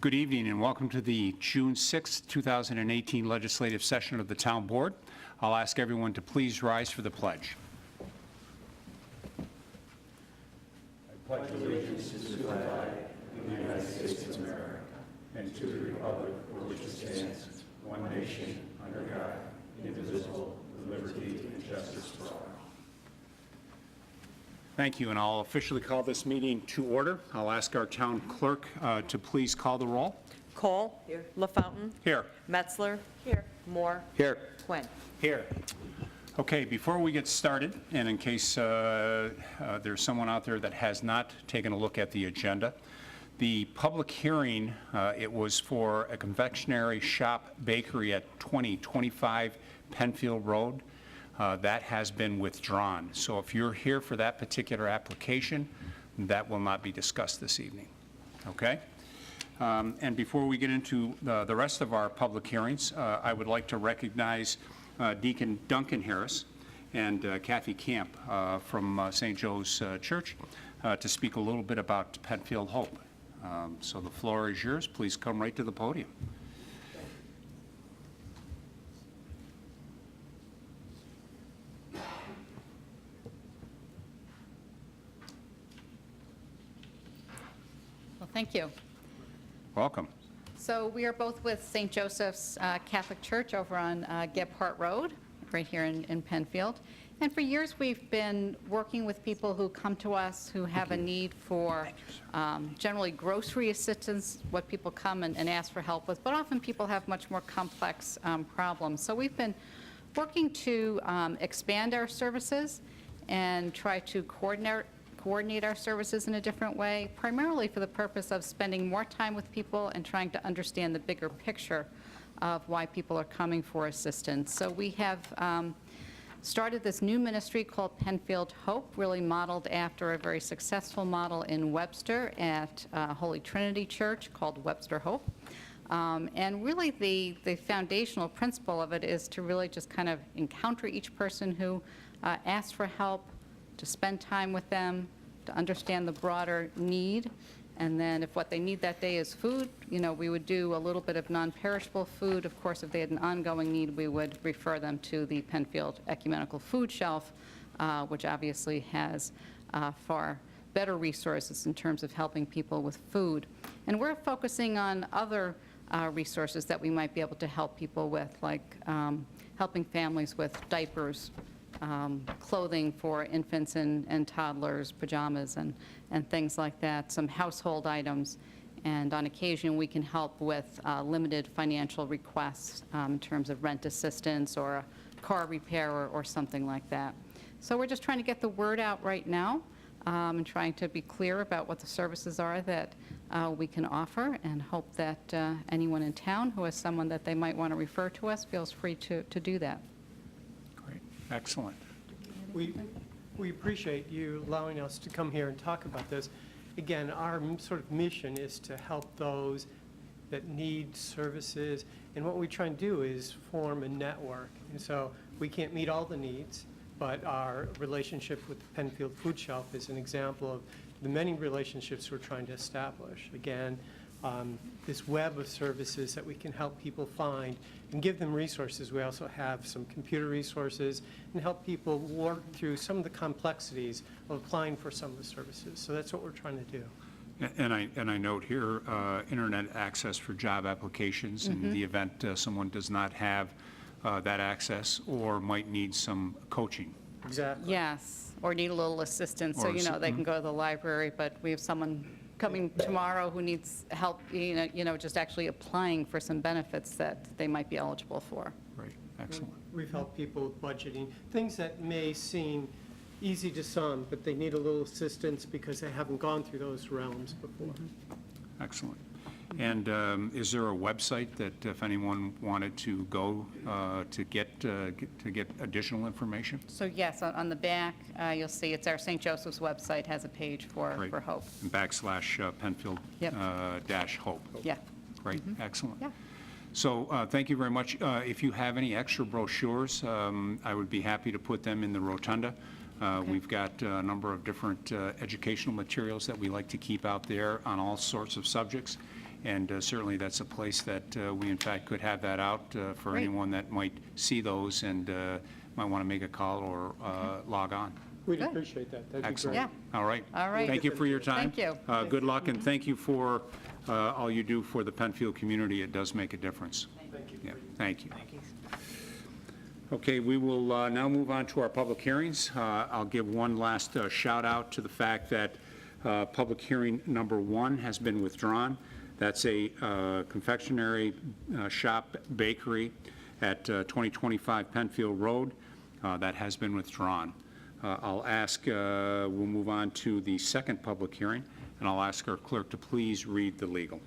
Good evening and welcome to the June 6, 2018 legislative session of the Town Board. I'll ask everyone to please rise for the pledge. I pledge allegiance to the flag of the United States of America and to the republic for which it stands, one nation, under God, indivisible, with liberty and justice for all. Thank you, and I'll officially call this meeting to order. I'll ask our town clerk to please call the roll. Cole. Here. LaFountain. Here. Metzler. Here. Moore. Here. Quinn. Here. Okay, before we get started, and in case there's someone out there that has not taken a look at the agenda, the public hearing, it was for a confectionery shop bakery at 2025 Penfield Road. That has been withdrawn. So if you're here for that particular application, that will not be discussed this evening. Okay? And before we get into the rest of our public hearings, I would like to recognize Deacon Duncan Harris and Kathy Camp from St. Joe's Church to speak a little bit about Penfield Hope. So the floor is yours. Please come right to the podium. Thank you. Welcome. So we are both with St. Joseph's Catholic Church over on Gebhardt Road, right here in Penfield. And for years we've been working with people who come to us who have a need for generally grocery assistance, what people come and ask for help with, but often people have much more complex problems. So we've been working to expand our services and try to coordinate our services in a different way, primarily for the purpose of spending more time with people and trying to understand the bigger picture of why people are coming for assistance. So we have started this new ministry called Penfield Hope, really modeled after a very successful model in Webster at Holy Trinity Church called Webster Hope. And really the foundational principle of it is to really just kind of encounter each person who asks for help, to spend time with them, to understand the broader need, and then if what they need that day is food, you know, we would do a little bit of non-perishable food. Of course, if they had an ongoing need, we would refer them to the Penfield Ecumenical Food Shelf, which obviously has far better resources in terms of helping people with food. And we're focusing on other resources that we might be able to help people with, like helping families with diapers, clothing for infants and toddlers, pajamas and things like that, some household items, and on occasion we can help with limited financial requests in terms of rent assistance or a car repair or something like that. So we're just trying to get the word out right now and trying to be clear about what the services are that we can offer, and hope that anyone in town who has someone that they might want to refer to us feels free to do that. Excellent. We appreciate you allowing us to come here and talk about this. Again, our sort of mission is to help those that need services, and what we try and do is form a network. And so we can't meet all the needs, but our relationship with the Penfield Food Shelf is an example of the many relationships we're trying to establish. Again, this web of services that we can help people find and give them resources. We also have some computer resources and help people work through some of the complexities of applying for some of the services. So that's what we're trying to do. And I note here internet access for job applications in the event someone does not have that access or might need some coaching. Exactly. Yes, or need a little assistance, so you know they can go to the library, but we have someone coming tomorrow who needs help, you know, just actually applying for some benefits that they might be eligible for. Right, excellent. We've helped people with budgeting, things that may seem easy to some, but they need a little assistance because they haven't gone through those realms before. Excellent. And is there a website that if anyone wanted to go to get additional information? So yes, on the back, you'll see it's our St. Joseph's website has a page for Hope. And / Penfield dash Hope. Yeah. Great, excellent. Yeah. So thank you very much. If you have any extra brochures, I would be happy to put them in the rotunda. We've got a number of different educational materials that we like to keep out there on all sorts of subjects. And certainly, that's a place that we, in fact, could have that out for Great. anyone that might see those and might want to make a call or log on. We'd Good. appreciate that. That'd be Excellent. great. Yeah. All right. All right. Thank you for your time. Thank you. Good luck, and thank you for all you do for the Penfield community. It does make a difference. Thank you. Yeah, thank you. Okay, we will now move on to our public hearings. I'll give one last shout out to the fact that public hearing number 1 has been withdrawn. That's a confectionery shop bakery at 2025 Penfield Road. That has been withdrawn. I'll ask, we'll move on to the second public hearing, and I'll ask our clerk to please read the legal.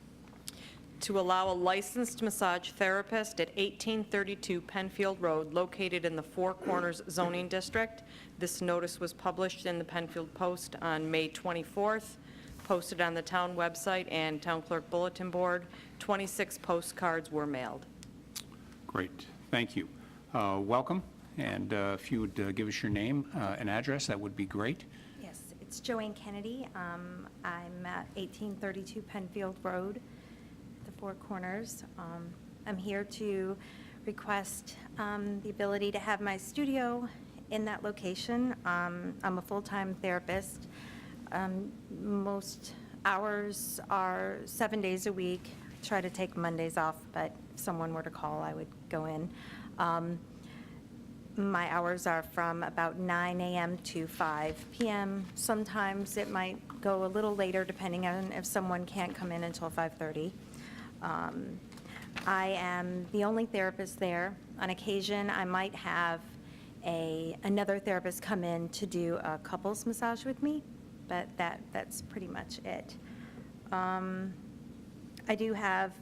To allow a licensed massage therapist at 1832 Penfield Road, located in the Four Corners zoning district. This notice was published in the Penfield Post on May 24th, posted on the town website and town clerk bulletin board. 26 postcards were mailed. Great, thank you. Welcome, and if you would give us your name and address, that would be great. Yes, it's Joanne Kennedy. I'm at 1832 Penfield Road, the Four Corners. I'm here to request the ability to have my studio in that location. I'm a full-time therapist. Most hours are 7 days a week. I try to take Mondays off, but if someone were to call, I would go in. My hours are from about 9 a.m. to 5 p.m. Sometimes it might go a little later, depending on if someone can't come in until 5:30. I am the only therapist there. On occasion, I might have another therapist come in to do a couples massage with me, but that's pretty much it. I do have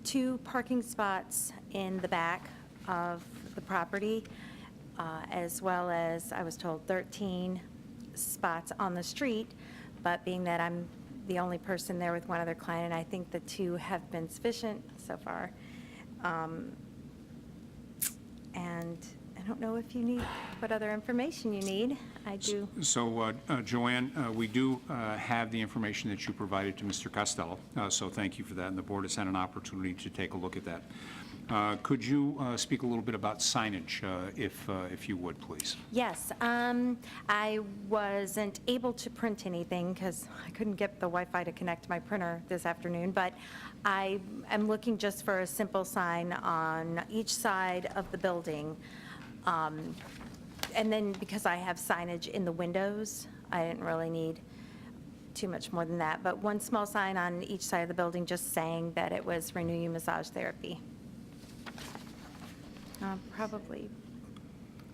2 parking spots in the back of the property, as well as, I was told, 13 spots on the street, but being that I'm the only person there with one other client, I think the 2 have been sufficient so far. And I don't know if you need, what other information you need. I do. So, Joanne, we do have the information that you provided to Mr. Costello, so thank you for that, and the board has had an opportunity to take a look at that. Could you speak a little bit about signage, if you would, please? Yes, I wasn't able to print anything because I couldn't get the Wi-Fi to connect to my printer this afternoon, but I am looking just for a simple sign on each side of the building. And then because I have signage in the windows, I didn't really need too much more than that, but one small sign on each side of the building just saying that it was Renew You Massage Therapy. Probably.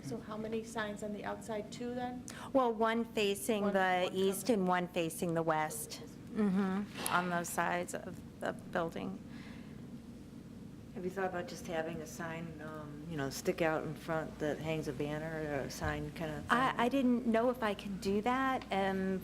So how many signs on the outside too, then? Well, one facing One the east coming. and one facing the west, on those sides of the building. Have you thought about just having a sign, stick out in front that hangs a banner or a sign kind of thing? I didn't know if I could do that, I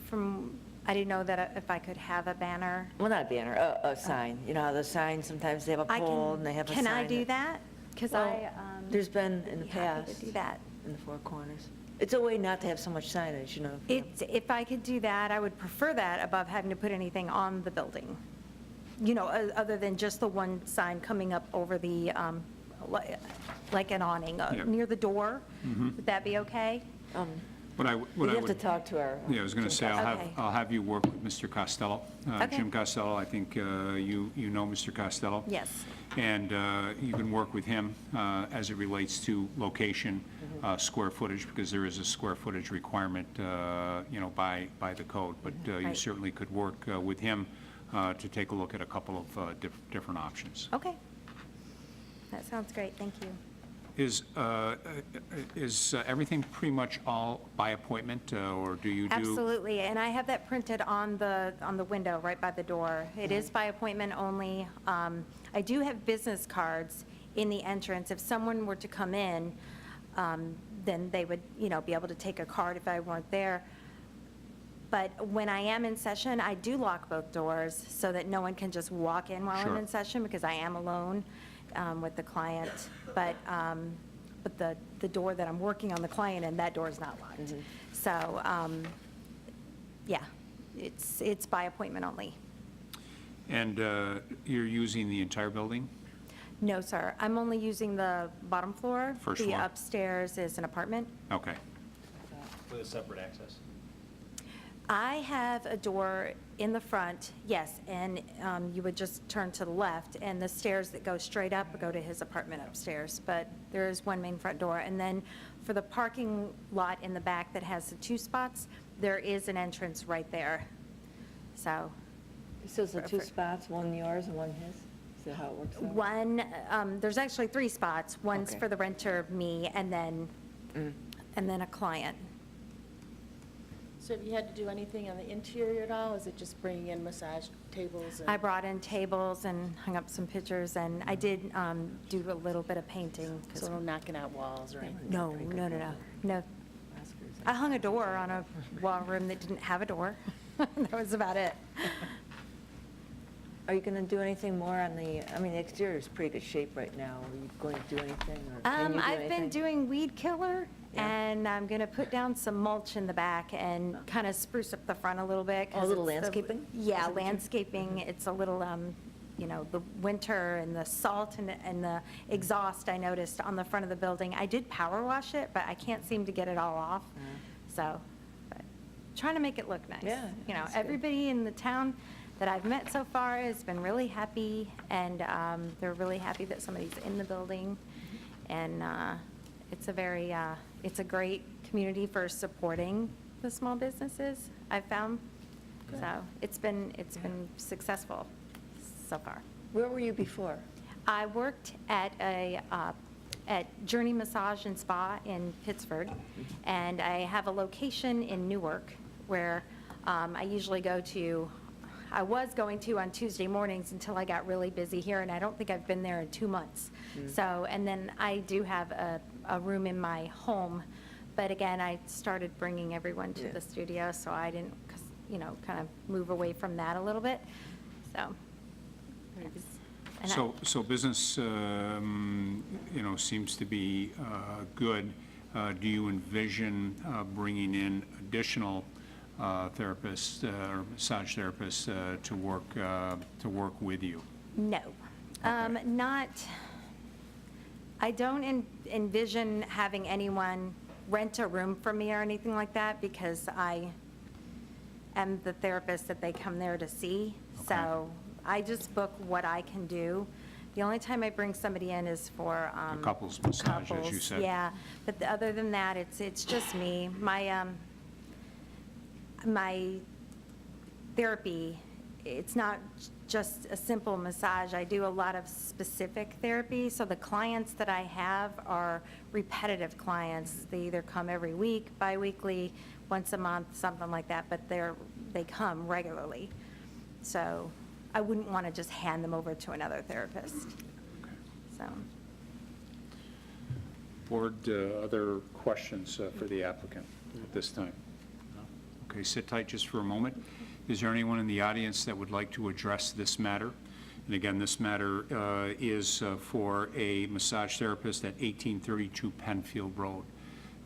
didn't know that if I could have a banner. Well, not a banner, a sign. You know how the signs, sometimes they have a pole and they have a sign. Can I do that? Because Well, there's been in the be happy past. to do that. In the Four Corners. It's a way not to have so much signage, you know. If I could do that, I would prefer that above having to put anything on the building. Other than just the one sign coming up over the, like an awning Yeah. near the door. Would that be okay? What I We'd have to talk to our. Yeah, I was going to say, Okay. I'll have you work with Mr. Costello. Okay. Jim Costello, I think you know Mr. Costello. Yes. And you can work with him as it relates to location, square footage, because there is a square footage requirement, by the code. But you Right. certainly could work with him to take a look at a couple of different options. Okay. That sounds great, thank you. Is everything pretty much all by appointment, or do you do? Absolutely, and I have that printed on the window right by the door. It is by appointment only. I do have business cards in the entrance. If someone were to come in, then they would, be able to take a card if I weren't there. But when I am in session, I do lock both doors so that no one can just walk in while I'm Sure. in session, because I am alone with the client. But the door that I'm working on the client in, that door is not locked. So, yeah, it's by appointment only. And you're using the entire building? No, sir. I'm only using the bottom floor. First floor. The upstairs is an apartment. Okay. With a separate access. I have a door in the front, yes, and you would just turn to the left, and the stairs that go straight up go to his apartment upstairs. But there is one main front door. And then for the parking lot in the back that has the 2 spots, there is an entrance right there. So So it's the 2 spots, one yours and one his? Is that how it works out? one, there's actually 3 spots. One's Okay. for the renter, me, and then a client. So have you had to do anything on the interior at all? Is it just bringing in massage tables? And I brought in tables and hung up some pictures, and I did do a little bit of painting. 'Cause So no knocking out walls or anything? No. No. I hung a door on a wall room that didn't have a door. That was about it. Are you going to do anything more on the, I mean, the exterior is pretty good shape right now. Are you going to do anything, or can you do I've been anything? doing weed killer, Yeah. and I'm going to put down some mulch in the back and kind of spruce up the front a little bit. 'cause Oh, a little it's the- landscaping? Yeah, Is that what you're- landscaping. It's a little, the winter and the salt and the exhaust I noticed on the front of the building. I did power wash it, but I can't seem to get it all off. So, but trying to make it look nice. Yeah, You know, that's good. everybody in the town that I've met so far has been really happy, and they're really happy that somebody's in the building. And it's a great community for supporting the small businesses, I've found. So it's been successful so far. Where were you before? I worked at Journey Massage and Spa in Pittsford, and I have a location in Newark where I usually go to. I was going to on Tuesday mornings until I got really busy here, and I don't think I've been there in 2 months. So, and then I do have a room in my home, but again, I started bringing everyone to Yeah. the studio, so I didn't, kind of move away from that a little bit, so. yes. And I- So business, seems to be good. Do you envision bringing in additional therapists or massage therapists to work with you? No. Okay. I don't envision having anyone rent a room for me or anything like that, because I am the therapist that they come there to see. Okay. So I just book what I can do. The only time I bring somebody in is for A couples massage, as you couples, said. yeah. But other than that, it's just me. My therapy, it's not just a simple massage. I do a lot of specific therapy. So the clients that I have are repetitive clients. They either come every week, bi-weekly, once a month, something like that, but they come regularly. So I wouldn't want to just hand them over to another therapist. So, Board, other questions for the applicant at this time? Okay, sit tight just for a moment. Is there anyone in the audience that would like to address this matter? And again, this matter is for a massage therapist at 1832 Penfield Road.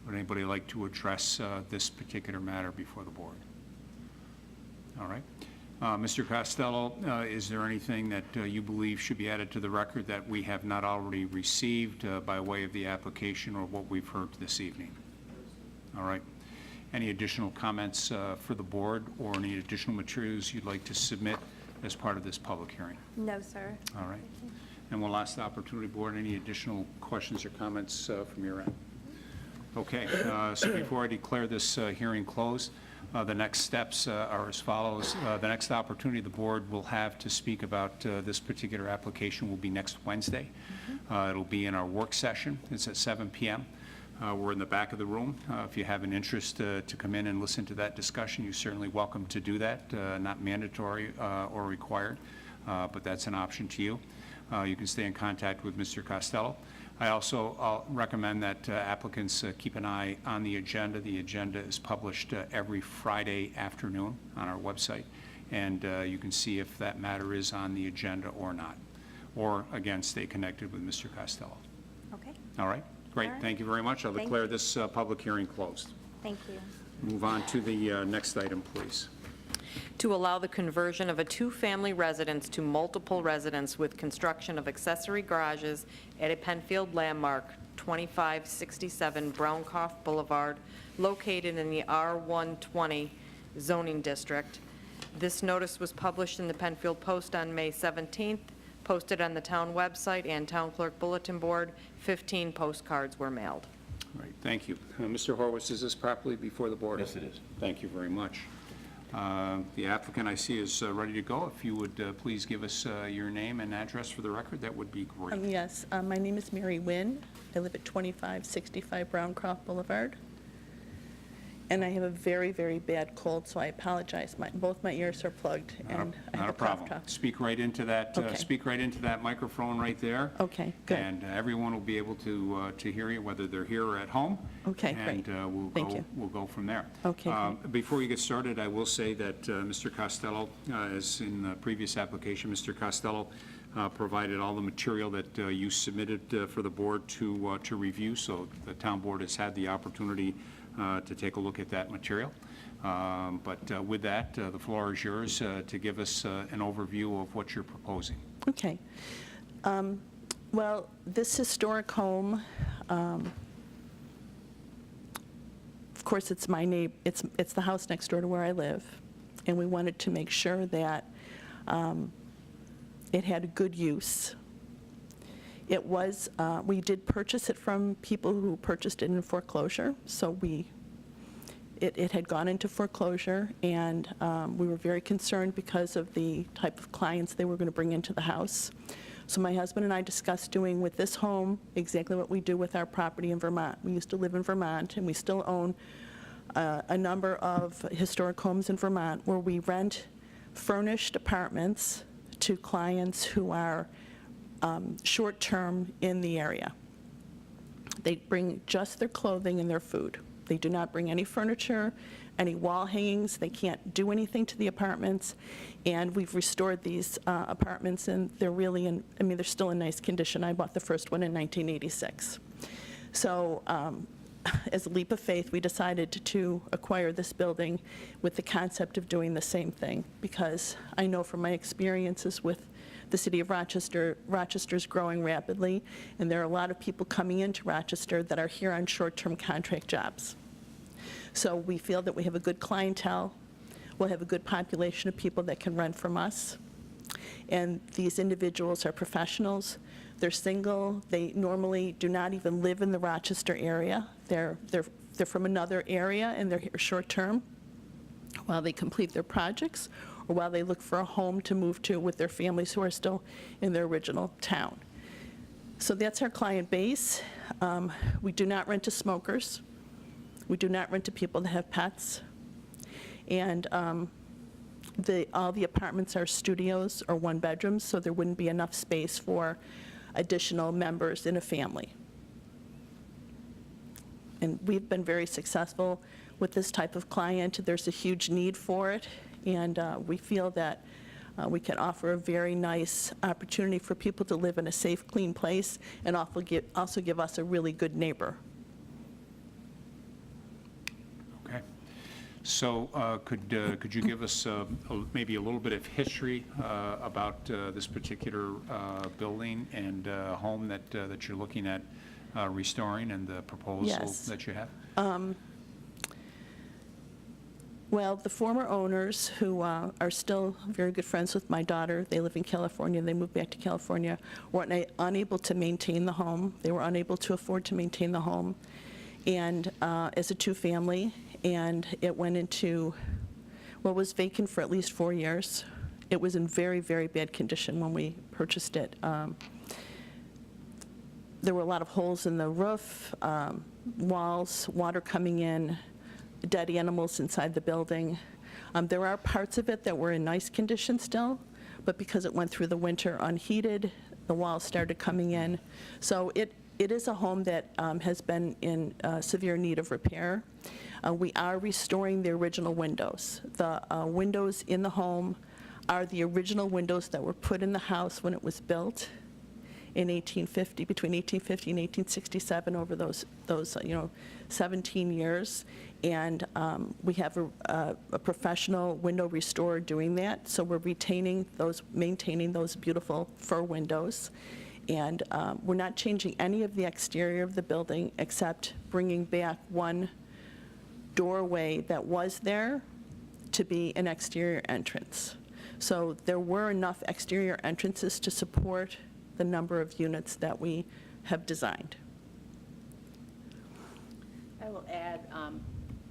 Would anybody like to address this particular matter before the board? All right. Mr. Costello, is there anything that you believe should be added to the record that we have not already received by way of the application or what we've heard this evening? All right. Any additional comments for the board or any additional materials you'd like to submit as part of this public hearing? no, sir. All right. And one last opportunity, board, any additional questions or comments from your end? Okay, so before I declare this hearing closed, the next steps are as follows. The next opportunity the board will have to speak about this particular application will be next Wednesday. It'll be in our work session. It's at 7 p.m. We're in the back of the room. If you have an interest to come in and listen to that discussion, you're certainly welcome to do that. Not mandatory or required, but that's an option to you. You can stay in contact with Mr. Costello. I also recommend that applicants keep an eye on the agenda. The agenda is published every Friday afternoon on our website, and you can see if that matter is on the agenda or not. Or, again, stay connected with Mr. Costello. Okay, All right? Great. All right. Thank you very much. I'll Thank declare you. this public hearing closed. thank you. Move on to the next item, please. to allow the conversion of a two-family residence to multiple residence with construction of accessory garages at a Penfield landmark, 2567 Browncroft Boulevard, located in the R120 zoning district. This notice was published in the Penfield Post on May 17th, posted on the town website and town clerk bulletin board. 15 postcards were mailed. All right, thank you. Mr. Horwitz, is this properly before the board? Yes, it is. Thank you very much. The applicant, I see, is ready to go. If you would please give us your name and address for the record, that would be great. Yes, my name is Mary Wynn. I live at 2565 Browncroft Boulevard. And I have a very, very bad cold, so I apologize. Both my ears are plugged, and I Not have a a cough problem. drop. Speak right into that, Okay. speak right into that microphone right there. Okay, good. And everyone will be able to hear you, whether they're here or at home. Okay, great. And Thank you. we'll go from there. Okay, Before you get started, I will say that Mr. Costello, as in the previous application, Mr. Costello provided all the material that you submitted for the board to review, so the town board has had the opportunity to take a look at that material. But with that, the floor is yours to give us an overview of what you're proposing. Okay. Well, this historic home, of course, it's my it's the house next door to where I live, and we wanted to make sure that it had a good use. It was, we did purchase it from people who purchased it in foreclosure, so it had gone into foreclosure, and we were very concerned because of the type of clients they were going to bring into the house. So my husband and I discussed doing with this home exactly what we do with our property in Vermont. We used to live in Vermont, and we still own a number of historic homes in Vermont where we rent furnished apartments to clients who are short-term in the area. They bring just their clothing and their food. They do not bring any furniture, any wall hangings. They can't do anything to the apartments. And we've restored these apartments, and they're really in, I mean, they're still in nice condition. I bought the first one in 1986. So as a leap of faith, we decided to acquire this building with the concept of doing the same thing, because I know from my experiences with the city of Rochester, Rochester's growing rapidly, and there are a lot of people coming into Rochester that are here on short-term contract jobs. So we feel that we have a good clientele, we'll have a good population of people that can rent from us, and these individuals are professionals, they're single, they normally do not even live in the Rochester area, they're from another area and they're here short-term while they complete their projects, or while they look for a home to move to with their families who are still in their original town. So that's our client base. We do not rent to smokers. We do not rent to people that have pets. And all the apartments are studios or one bedrooms, so there wouldn't be enough space for additional members in a family. And we've been very successful with this type of client. There's a huge need for it, and we feel that we can offer a very nice opportunity for people to live in a safe, clean place, and also give us a really good neighbor. Okay. So could you give us maybe a little bit of history about this particular building and home that you're looking at restoring, and the proposal Yes. that you have? Well, the former owners, who are still very good friends with my daughter, they live in California, they moved back to California, were unable to maintain the home. They were unable to afford to maintain the home, and as a two-family, and it went into, well, it was vacant for at least 4 years. It was in very, very bad condition when we purchased it. There were a lot of holes in the roof, walls, water coming in, dead animals inside the building. There are parts of it that were in nice condition still, but because it went through the winter unheated, the walls started coming in. So it is a home that has been in severe need of repair. We are restoring the original windows. The windows in the home are the original windows that were put in the house when it was built, in 1850, between 1850 and 1867 over those 17 years. And we have a professional window restorer doing that, so we're maintaining those beautiful fir windows. And we're not changing any of the exterior of the building except bringing back one doorway that was there to be an exterior entrance. So there were enough exterior entrances to support the number of units that we have designed. I will add,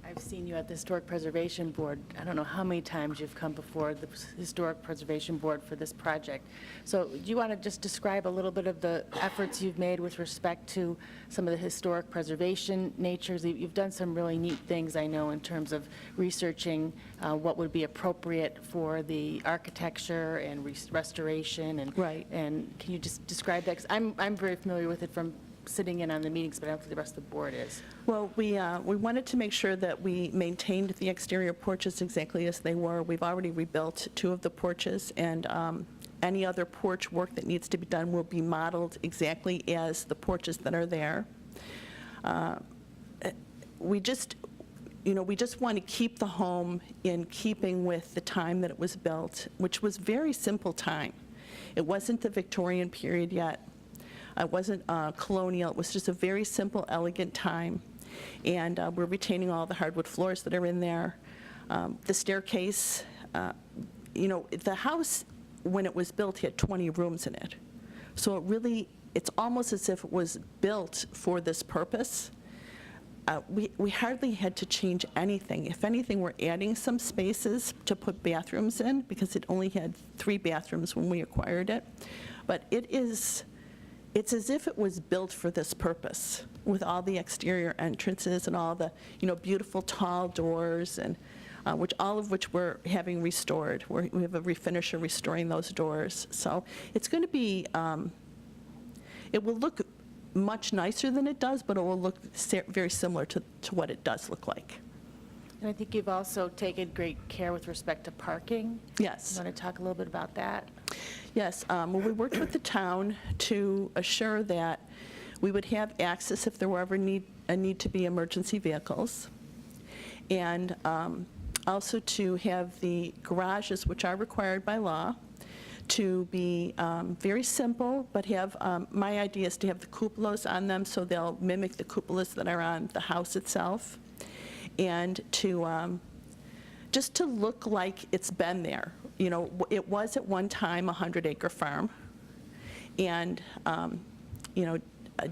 I've seen you at the Historic Preservation Board. I don't know how many times you've come before the Historic Preservation Board for this project. So do you want to just describe a little bit of the efforts you've made with respect to some of the historic preservation natures? You've done some really neat things, I know, in terms of researching what would be appropriate for the architecture and restoration. And, Right. And can you just describe that? 'Cause I'm very familiar with it from sitting in on the meetings, but I don't think the rest of the board is. Well, we wanted to make sure that we maintained the exterior porches exactly as they were. We've already rebuilt 2 of the porches, and any other porch work that needs to be done will be modeled exactly as the porches that are there. We just want to keep the home in keeping with the time that it was built, which was very simple time. It wasn't the Victorian period yet. It wasn't colonial. It was just a very simple, elegant time. And we're retaining all the hardwood floors that are in there. The staircase, the house, when it was built, had 20 rooms in it. So it's almost as if it was built for this purpose. We hardly had to change anything. If anything, we're adding some spaces to put bathrooms in, because it only had 3 bathrooms when we acquired it. But it's as if it was built for this purpose, with all the exterior entrances and all the, beautiful tall doors, and all of which we're having restored. We have a refinisher restoring those doors. So it's going to be, it will look much nicer than it does, but it will look very similar to what it does look like. And I think you've also taken great care with respect to parking. Yes. You want to talk a little bit about that? Yes, well, we worked with the town to assure that we would have access if there were ever a need to be emergency vehicles, and also to have the garages, which are required by law, to be very simple, but my idea is to have the cupolas on them so they'll mimic the cupolas that are on the house itself, and to just to look like it's been there. It was at one time a 100-acre farm, and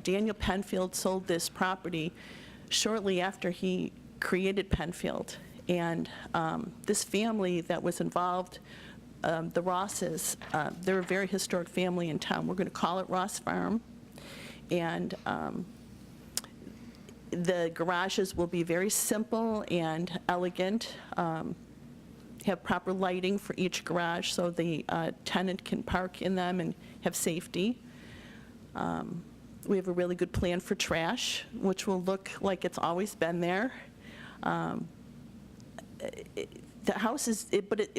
Daniel Penfield sold this property shortly after he created Penfield, and this family that was involved, the Rosses, they're a very historic family in town. We're going to call it Ross Farm, and the garages will be very simple and elegant, have proper lighting for each garage so the tenant can park in them and have safety. We have a really good plan for trash, which will look like it's always been there. The house is,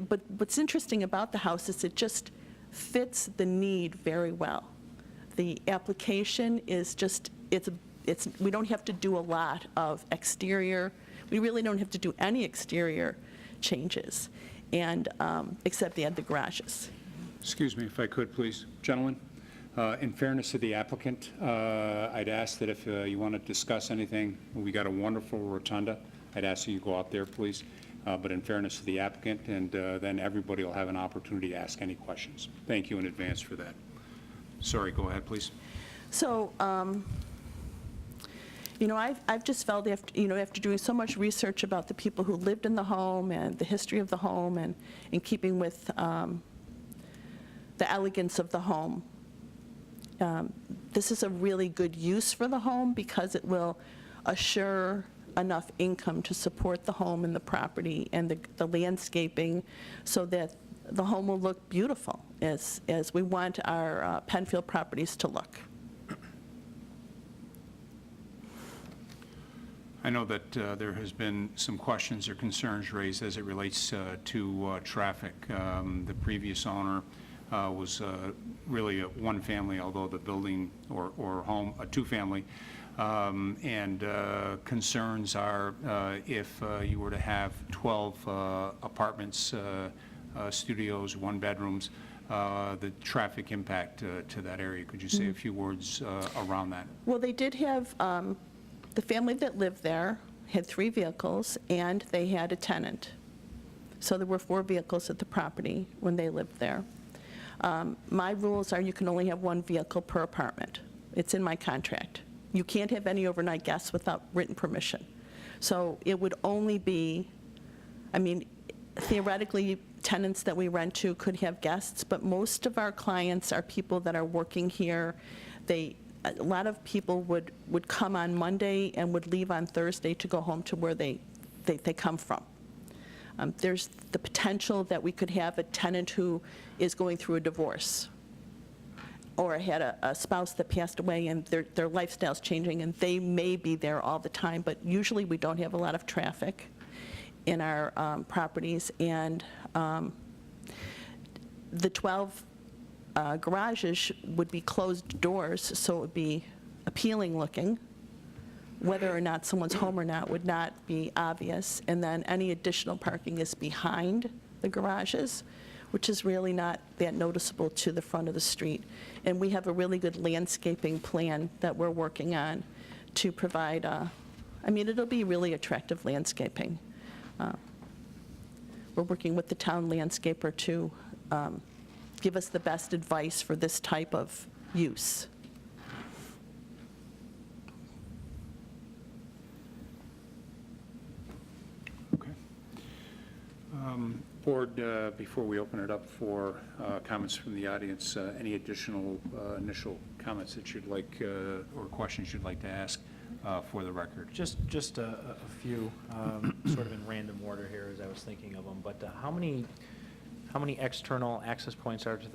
but what's interesting about the house is it just fits the need very well. The application is just, we don't have to do a lot of exterior. We really don't have to do any exterior changes, and except the garages. Excuse me, if I could, please. Gentlemen, in fairness to the applicant, I'd ask that if you want to discuss anything, we got a wonderful rotunda. I'd ask that you go out there, please. But in fairness to the applicant, and then everybody will have an opportunity to ask any questions. Thank you in advance for that. Sorry, go ahead, please. So, I've just felt after doing so much research about the people who lived in the home and the history of the home, and in keeping with the elegance of the home, this is a really good use for the home because it will assure enough income to support the home and the property and the landscaping, so that the home will look beautiful as we want our Penfield properties to look. I know that there has been some questions or concerns raised as it relates to traffic. The previous owner was really a one-family, although the building or home, a two-family. And concerns are if you were to have 12 apartments, studios, one-bedrooms, the traffic impact to that area. Could you say a few words around that? Well, they did have, the family that lived there had 3 vehicles, and they had a tenant. So there were 4 vehicles at the property when they lived there. My rules are you can only have 1 vehicle per apartment. It's in my contract. You can't have any overnight guests without written permission. So it would only be, I mean, theoretically, tenants that we rent to could have guests, but most of our clients are people that are working here. A lot of people would come on Monday and would leave on Thursday to go home to where they come from. There's the potential that we could have a tenant who is going through a divorce or had a spouse that passed away and their lifestyle's changing, and they may be there all the time, but usually we don't have a lot of traffic in our properties. And the 12 garages would be closed doors, so it would be appealing looking. Whether or not someone's home or not would not be obvious. And then any additional parking is behind the garages, which is really not that noticeable to the front of the street. And we have a really good landscaping plan that we're working on to provide, I mean, it'll be really attractive landscaping. We're working with the town landscaper to give us the best advice for this type of use. Okay. Board, before we open it up for comments from the audience, any additional initial comments that you'd like or questions you'd like to ask for the record? Just a few, sort of in random order here as I was thinking of them, but how many external access points are to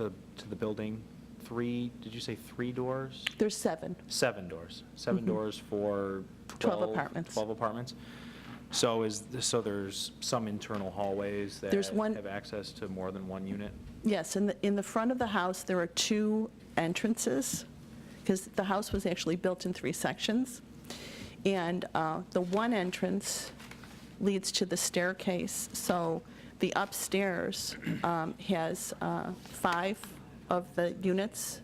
the building? 3, did you say 3 doors? There's 7. 7 doors. 7 doors for 12 apartments. 12 apartments. So there's some internal hallways that There's one- have access to more than 1 unit? Yes, in the front of the house, there are 2 entrances, because the house was actually built in 3 sections. And the one entrance leads to the staircase. So the upstairs has 5 of the units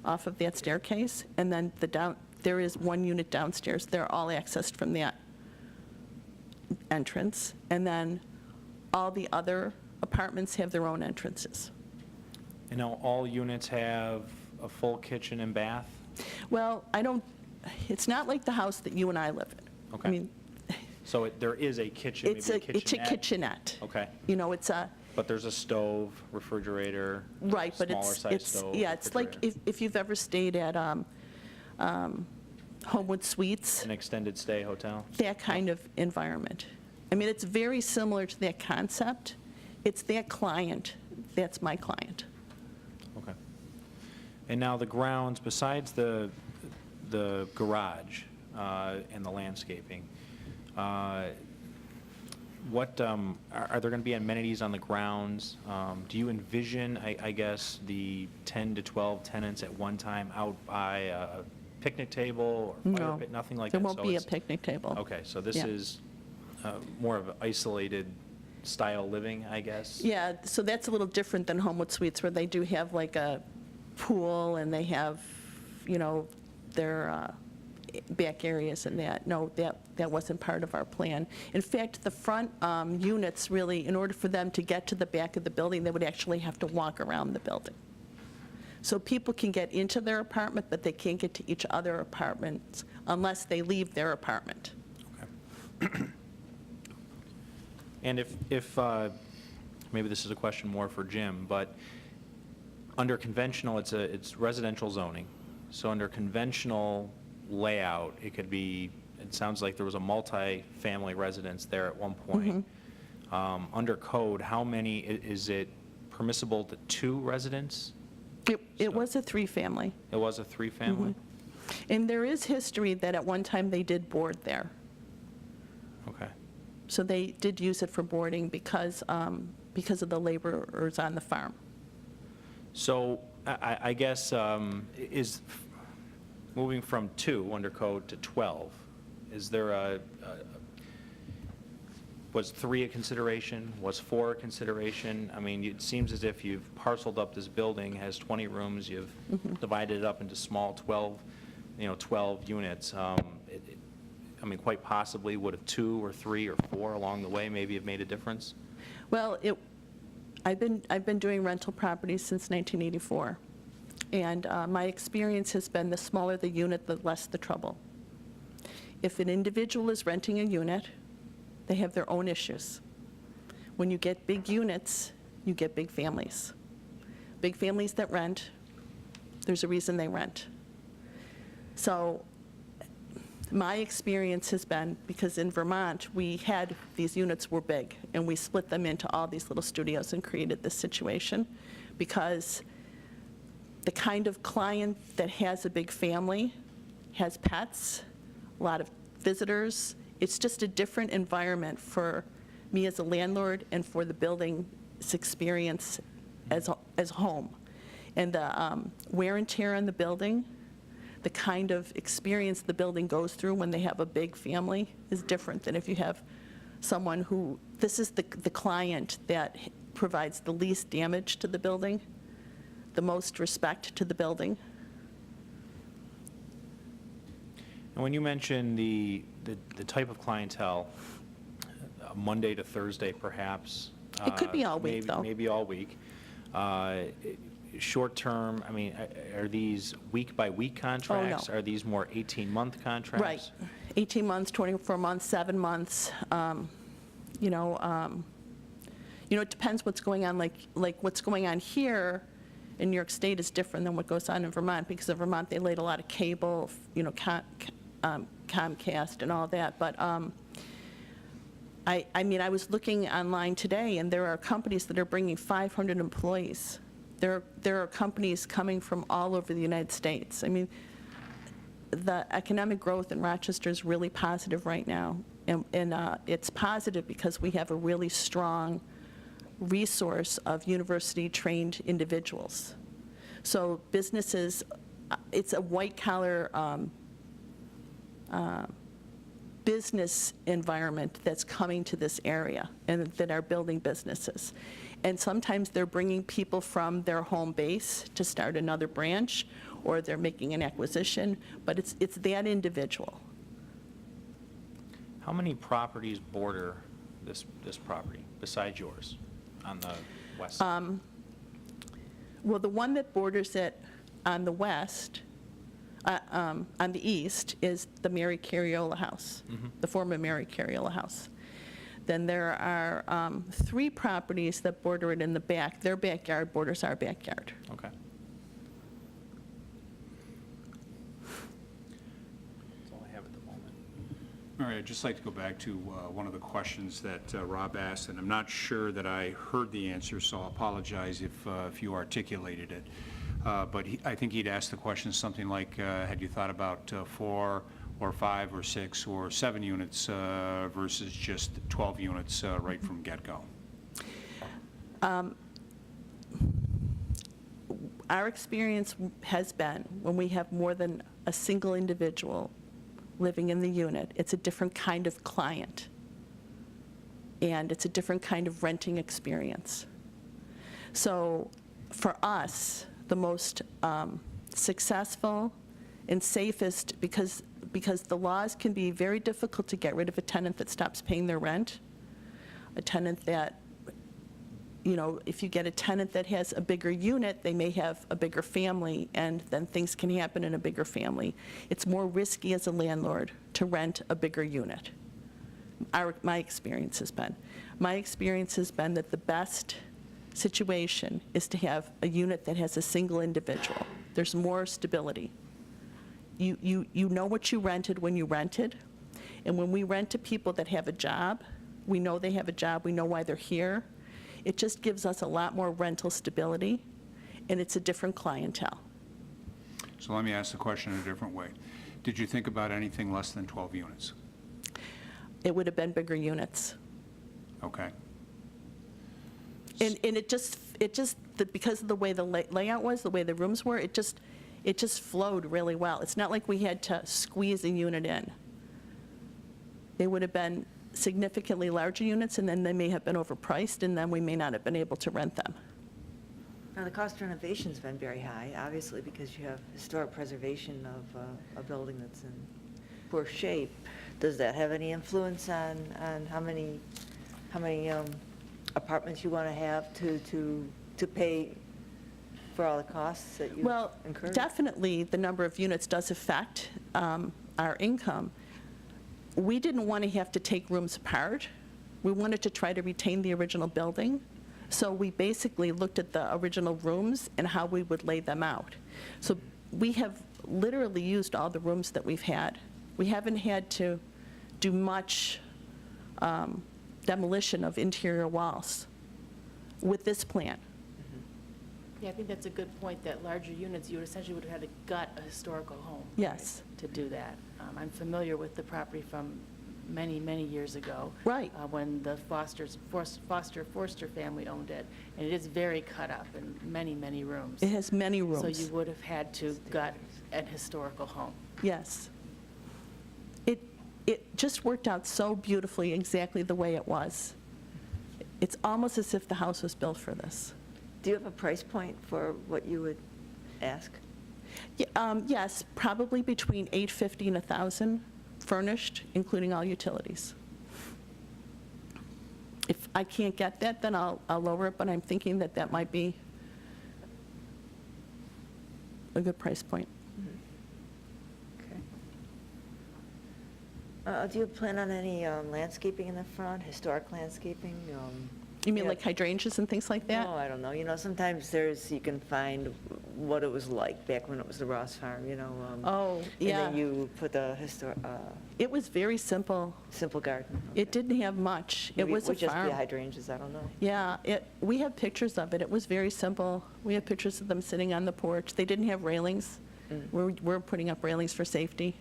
off of that staircase, and then there is 1 unit downstairs. They're all accessed from that entrance, and then all the other apartments have their own entrances. And now all units have a full kitchen and bath? Well, it's not like the house that you and I live in. Okay. I mean, So there is a kitchen, maybe it's a a kitchenette? kitchenette. Okay. You know, it's a, But there's a stove, refrigerator, right, but smaller size stove. yeah, it's like refrigerator. if you've ever stayed at Homewood Suites, An extended stay hotel? that kind of environment. I mean, it's very similar to that concept. It's that client, that's my client. Okay. And now the grounds, besides the garage and the landscaping, what, are there going to be amenities on the grounds? Do you envision, I guess, the 10 to 12 tenants at one time out by a picnic table or fire No, pit, nothing like there that? won't So be a it's- picnic table. Okay, so this Yeah. is more of an isolated style living, I guess? Yeah, so that's a little different than Homewood Suites, where they do have like a pool and they have, you know, their back areas and that. No, that wasn't part of our plan. In fact, the front units really, in order for them to get to the back of the building, they would actually have to walk around the building. So people can get into their apartment, but they can't get to each other apartments unless they leave their apartment. Okay. And if maybe this is a question more for Jim, but under conventional, it's residential zoning. So under conventional layout, it could be, it sounds like there was a multi-family residence there at one point. Under code, how many, is it permissible to 2 residents? It was a 3-family. It was a 3-family? And there is history that at one time they did board there. Okay. So they did use it for boarding because of the laborers on the farm. So I guess is moving from 2 under code to 12, is there was 3 a consideration? Was 4 a consideration? I mean, it seems as if you've parceled up this building, has 20 rooms, you've divided it up into small 12 units. I mean, quite possibly, would have 2 or 3 or 4 along the way maybe have made a difference? Well, I've been doing rental properties since 1984, and my experience has been the smaller the unit, the less the trouble. If an individual is renting a unit, they have their own issues. When you get big units, you get big families. Big families that rent, there's a reason they rent. So my experience has been, because in Vermont, we had, these units were big, and we split them into all these little studios and created this situation, because the kind of client that has a big family, has pets, a lot of visitors, it's just a different environment for me as a landlord and for the building's experience as home. And the wear and tear on the building, the kind of experience the building goes through when they have a big family is different than if you have someone who, this is the client that provides the least damage to the building, the most respect to the building. And when you mention the type of clientele, Monday to Thursday perhaps. It could be all week, though. Maybe all week. Short term, I mean, are these week-by-week contracts? Oh, no. Are these more 18-month contracts? Right. 18 months, 24 months, 7 months. It depends what's going on. Like what's going on here in New York State is different than what goes on in Vermont, because in Vermont they laid a lot of cable, Comcast and all that. But I mean, I was looking online today, and there are companies that are bringing 500 employees. There are companies coming from all over the United States. I mean, the economic growth in Rochester is really positive right now, and it's positive because we have a really strong resource of university-trained individuals. So businesses, it's a white-collar business environment that's coming to this area and that are building businesses. And sometimes they're bringing people from their home base to start another branch, or they're making an acquisition, but it's that individual. How many properties border this property besides yours on the west side? Well, the one that borders it on the west, on the east, is the Mary Carriola House, the former Mary Carriola House. Then there are 3 properties that border it in the back. Their backyard borders our backyard. Okay. That's all I have at the moment. All right, I'd just like to go back to one of the questions that Rob asked, and I'm not sure that I heard the answer, so I'll apologize if you articulated it. But I think he'd asked the question something like, had you thought about 4 or 5 or 6 or 7 units versus just 12 units right from get-go? Our experience has been, when we have more than a single individual living in the unit, it's a different kind of client, and it's a different kind of renting experience. So for us, the most successful and safest, because the laws can be very difficult to get rid of a tenant that stops paying their rent, a tenant that, if you get a tenant that has a bigger unit, they may have a bigger family, and then things can happen in a bigger family. It's more risky as a landlord to rent a bigger unit. My experience has been. My experience has been that the best situation is to have a unit that has a single individual. There's more stability. You know what you rented when you rented, and when we rent to people that have a job, we know they have a job, we know why they're here. It just gives us a lot more rental stability, and it's a different clientele. So let me ask the question in a different way. Did you think about anything less than 12 units? It would have been bigger units. Okay. And the because of the way the layout was, the way the rooms were, it just flowed really well. It's not like we had to squeeze a unit in. They would have been significantly larger units, and then they may have been overpriced, and then we may not have been able to rent them. Now, the cost of renovation's been very high, obviously, because you have historic preservation of a building that's in poor shape. Does that have any influence on how many apartments you want to have to pay for all the costs that you Well, incur? definitely, the number of units does affect our income. We didn't want to have to take rooms apart. We wanted to try to retain the original building. So we basically looked at the original rooms and how we would lay them out. So we have literally used all the rooms that we've had. We haven't had to do much demolition of interior walls with this plan. Yeah, I think that's a good point, that larger units, you would essentially would have had to gut a historical home. Yes. To do that. I'm familiar with the property from many, many years ago. Right. When the Forster family owned it, and it is very cut up in many, many rooms. It has many rooms. So you would have had to gut an historical home. Yes. It just worked out so beautifully, exactly the way it was. It's almost as if the house was built for this. Do you have a price point for what you would ask? Yes, probably between $850 and $1,000 furnished, including all utilities. If I can't get that, then I'll lower it, but I'm thinking that that might be a good price point. Okay. Do you plan on any landscaping in the front, historic landscaping? You mean Yeah. like hydrangeas and things like that? No, I don't know. Sometimes you can find what it was like back when it was the Ross Farm, Oh, yeah. And then you put the It was very simple. simple garden. It didn't have much. It was a Would just farm. be hydrangeas, I don't know. Yeah, we have pictures of it. It was very simple. We have pictures of them sitting on the porch. They didn't have railings. We're putting up railings for safety.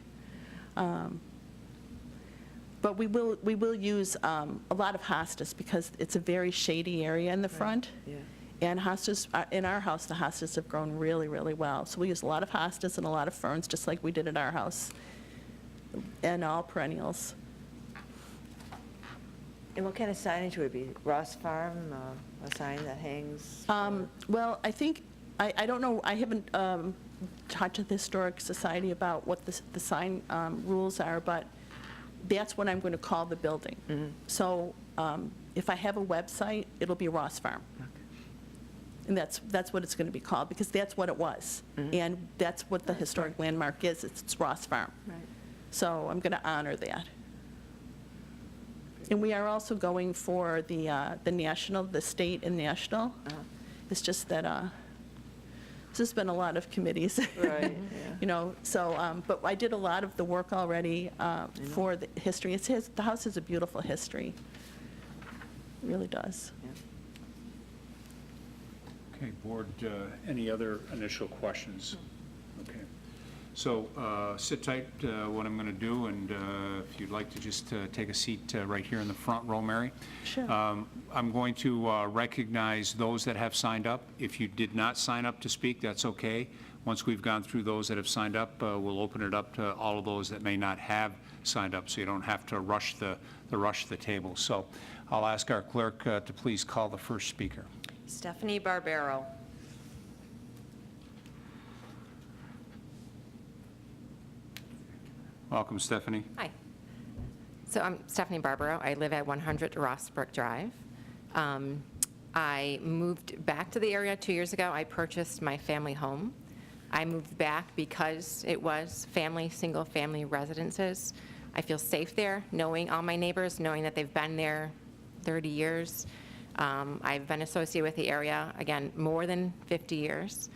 But we will use a lot of hostas because it's a very shady area in the front. Yeah. And hostas, in our house, the hostas have grown really, really well. So we use a lot of hostas and a lot of ferns, just like we did at our house, and all perennials. And what kind of signage would it be? Ross Farm, a sign that hangs? Well, I think, I don't know, I haven't talked to the Historic Society about what the sign rules are, but that's what I'm going to call the building. So if I have a website, it'll be Ross Farm. And that's what it's going to be called, because that's what it was. And that's what the historic landmark is. It's Ross Farm. Right. So I'm going to honor that. And we are also going for the national, the state and national. It's just that there's been a lot of committees. Right, yeah. So, but I did a lot of the work already for the history. The house has a beautiful history. It really does. Yeah. Okay, board, any other initial questions? Okay. So sit tight, what I'm going to do, and if you'd like to just take a seat right here in the front row, Mary. Sure. I'm going to recognize those that have signed up. If you did not sign up to speak, that's okay. Once we've gone through those that have signed up, we'll open it up to all of those that may not have signed up, so you don't have to rush the table. So I'll ask our clerk to please call the first speaker. Stephanie Barbero. Welcome, Stephanie. Hi. So I'm Stephanie Barbero. I live at 100 Rossbrook Drive. I moved back to the area 2 years ago. I purchased my family home. I moved back because it was single-family residences. I feel safe there, knowing all my neighbors, knowing that they've been there 30 years. I've been associated with the area, again, more than 50 years.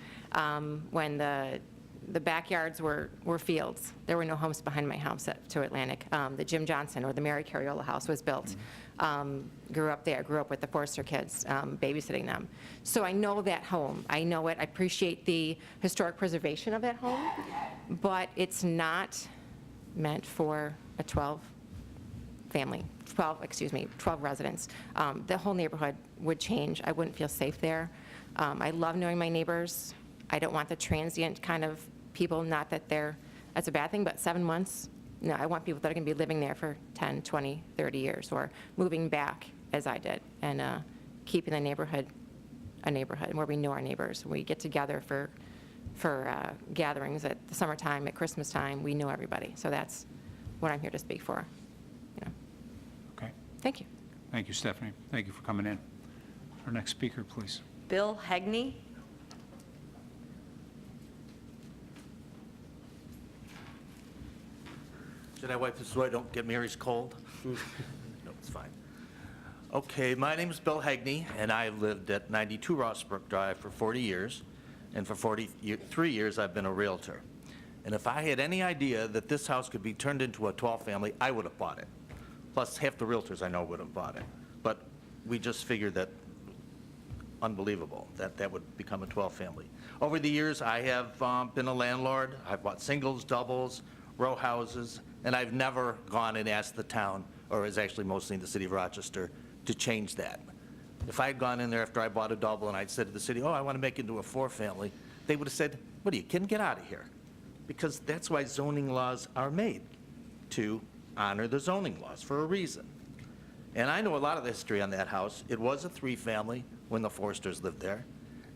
When the backyards were fields. There were no homes behind my house to Atlantic. The Jim Johnson or the Mary Carriola house was built. Grew up there, grew up with the Forster kids, babysitting them. So I know that home. I know it. I appreciate the historic preservation of that home, but it's not meant for a 12 residents. The whole neighborhood would change. I wouldn't feel safe there. I love knowing my neighbors. I don't want the transient kind of people, not that that's a bad thing, but 7 months, no, I want people that are going to be living there for 10, 20, 30 years, or moving back, as I did, and keeping the neighborhood a neighborhood where we know our neighbors. We get together for gatherings at the summertime, at Christmas time, we know everybody. So that's what I'm here to speak for. You know. Okay. Thank you. Thank you, Stephanie. Thank you for coming in. Our next speaker, please. Bill Hegney. Should I wipe this so I don't get Mary's cold? No, it's fine. Okay, my name is Bill Hegney, and I've lived at 92 Rossbrook Drive for 40 years, and for 43 years I've been a realtor. And if I had any idea that this house could be turned into a 12-family, I would have bought it. Plus, half the realtors I know would have bought it. But we just figured that unbelievable, that would become a 12-family. Over the years, I have been a landlord. I've bought singles, doubles, row houses, and I've never gone and asked the town, or is actually mostly in the city of Rochester, to change that. If I had gone in there after I bought a double and I'd said to the city, oh, I want to make it into a 4-family, they would have said, what are you kidding? Get out of here. Because that's why zoning laws are made, to honor the zoning laws for a reason. And I know a lot of the history on that house. It was a 3-family when the Forsters lived there.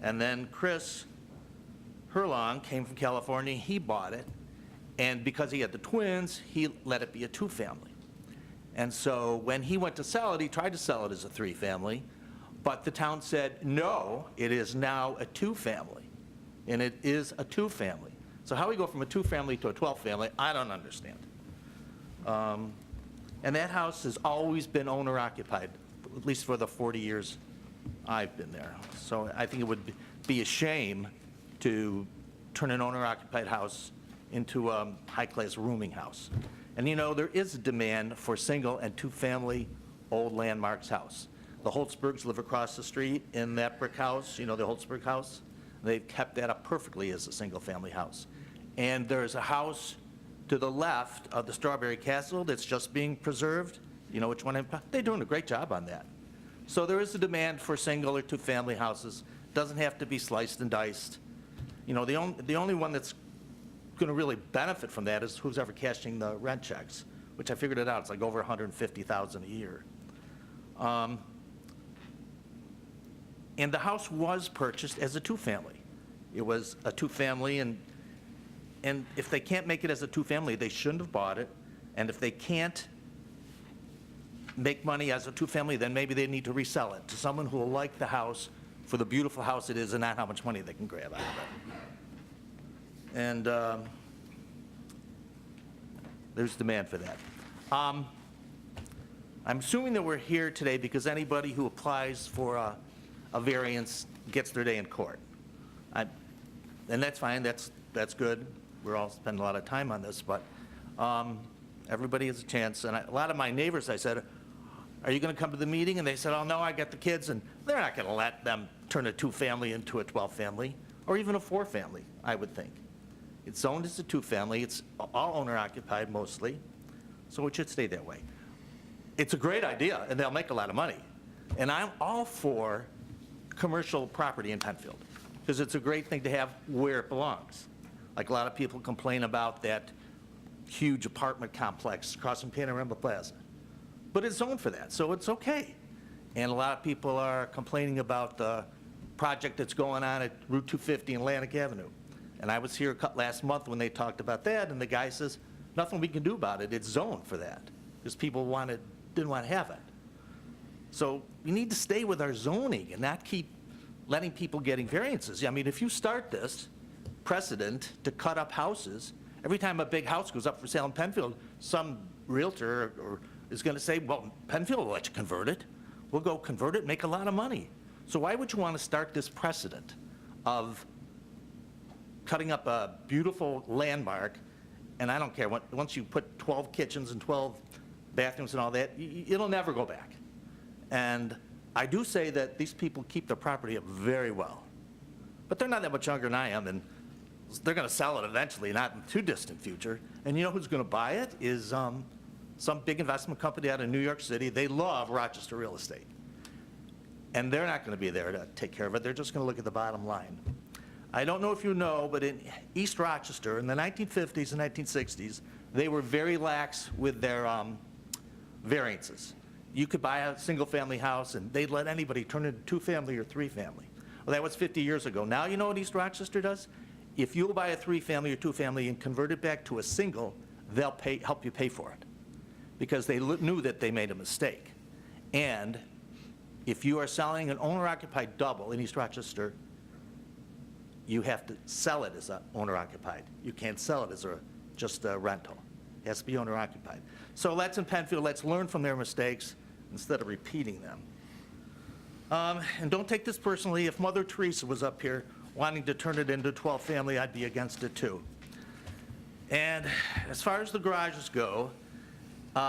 And then Chris Herlong came from California, he bought it, and because he had the twins, he let it be a 2-family. And so when he went to sell it, he tried to sell it as a 3-family, but the town said, no, it is now a 2-family, and it is a 2-family. So how we go from a 2-family to a 12-family, I don't understand. And that house has always been owner-occupied, at least for the 40 years I've been there. So I think it would be a shame to turn an owner-occupied house into a high-class rooming house. And you know, there is a demand for single and 2-family old landmarks house. The Holtzbergs live across the street in that brick house, you know, the Holtzberg house. They've kept that up perfectly as a single-family house. And there's a house to the left of the Strawberry Castle that's just being preserved. You know which one? They're doing a great job on that. So there is a demand for single or 2-family houses. Doesn't have to be sliced and diced. You know, the only one that's going to really benefit from that is who's ever cashing the rent checks, which I figured it out. It's like over $150,000 a year. And the house was purchased as a 2-family. It was a 2-family, and if they can't make it as a 2-family, they shouldn't have bought it. And if they can't make money as a 2-family, then maybe they need to resell it to someone who will like the house for the beautiful house it is and not how much money they can grab out of it. And there's demand for that. I'm assuming that we're here today because anybody who applies for a variance gets their day in court. And that's fine, that's good. We're all spending a lot of time on this, but everybody has a chance. And a lot of my neighbors, I said, are you going to come to the meeting? And they said, oh, no, I got the kids. And they're not going to let them turn a 2-family into a 12-family, or even a 4-family, I would think. It's zoned as a 2-family. It's all owner-occupied mostly, so it should stay that way. It's a great idea, and they'll make a lot of money. And I'm all for commercial property in Penfield, because it's a great thing to have where it belongs. Like a lot of people complain about that huge apartment complex across from Panorama Plaza. But it's zoned for that, so it's okay. And a lot of people are complaining about the project that's going on at Route 250 and Atlantic Avenue. And I was here last month when they talked about that, and the guy says, nothing we can do about it, it's zoned for that, because people didn't want to have it. So we need to stay with our zoning and not keep letting people getting variances. I mean, if you start this precedent to cut up houses, every time a big house goes up for sale in Penfield, some realtor is going to say, well, Penfield will let you convert it. We'll go convert it, make a lot of money. So why would you want to start this precedent of cutting up a beautiful landmark, and I don't care, once you put 12 kitchens and 12 bathrooms and all that, it'll never go back. And I do say that these people keep their property up very well. But they're not that much younger than I am, and they're going to sell it eventually, not in too distant future. And you know who's going to buy it is some big investment company out of New York City. They love Rochester real estate. and they're not going to be there to take care of it. They're just going to look at the bottom line. I don't know if you know, but in East Rochester, in the 1950s and 1960s, they were very lax with their variances. You could buy a single-family house, and they'd let anybody turn it into two-family or three-family. Well, that was 50 years ago. Now you know what East Rochester does? If you'll buy a three-family or two-family and convert it back to a single, they'll help you pay for it, because they knew that they made a mistake. And if you are selling an owner-occupied double in East Rochester, you have to sell it as an owner-occupied. You can't sell it as just a rental. It has to be owner-occupied. So let's in Penfield, let's learn from their mistakes instead of repeating them. And don't take this personally. If Mother Teresa was up here wanting to turn it into 12-family, I'd be against it too. And as far as the garages go,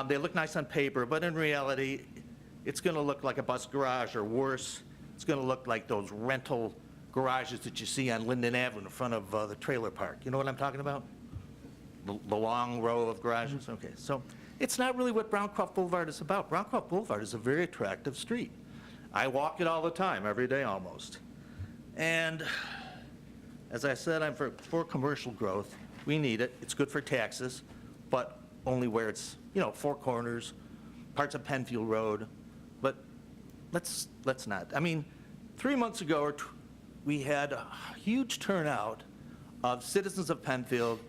they look nice on paper, but in reality, it's going to look like a bus garage, or worse, it's going to look like those rental garages that you see on Linden Avenue in front of the trailer park. You know what I'm talking about? The long row of garages? Okay, so it's not really what Browncroft Boulevard is about. Browncroft Boulevard is a very attractive street. I walk it all the time, every day almost. And as I said, I'm for commercial growth. We need it. It's good for taxes, but only where it's, Four Corners, parts of Penfield Road. But let's not. I mean, 3 months ago, we had a huge turnout of citizens of Penfield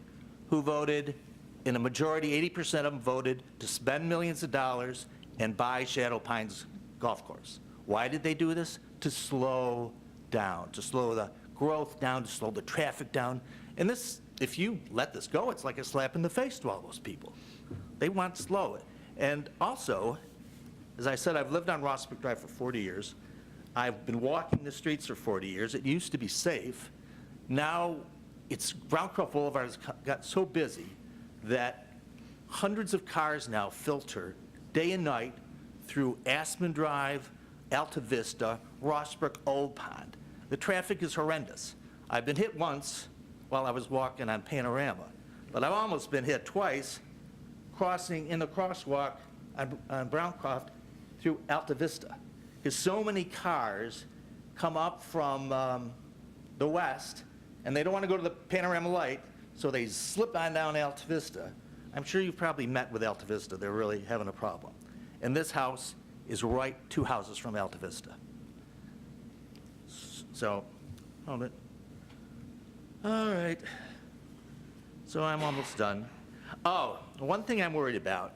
who voted, in a majority, 80% of them voted to spend millions of dollars and buy Shadow Pines Golf Course. Why did they do this? To slow down, to slow the growth down, to slow the traffic down. And this, if you let this go, it's like a slap in the face to all those people. They want to slow it. And also, as I said, I've lived on Rossbrook Drive for 40 years. I've been walking the streets for 40 years. It used to be safe. Now, Browncroft Boulevard has got so busy that hundreds of cars now filter day and night through Aspen Drive, Alta Vista, Rossbrook, Old Pond. The traffic is horrendous. I've been hit once while I was walking on Panorama, but I've almost been hit twice crossing in the crosswalk on Browncroft through Alta Vista, because so many cars come up from the west, and they don't want to go to the Panorama light, so they slip on down Alta Vista. I'm sure you've probably met with Alta Vista. They're really having a problem. And this house is right 2 houses from Alta Vista. So, hold it. All right. So I'm almost done. Oh, one thing I'm worried about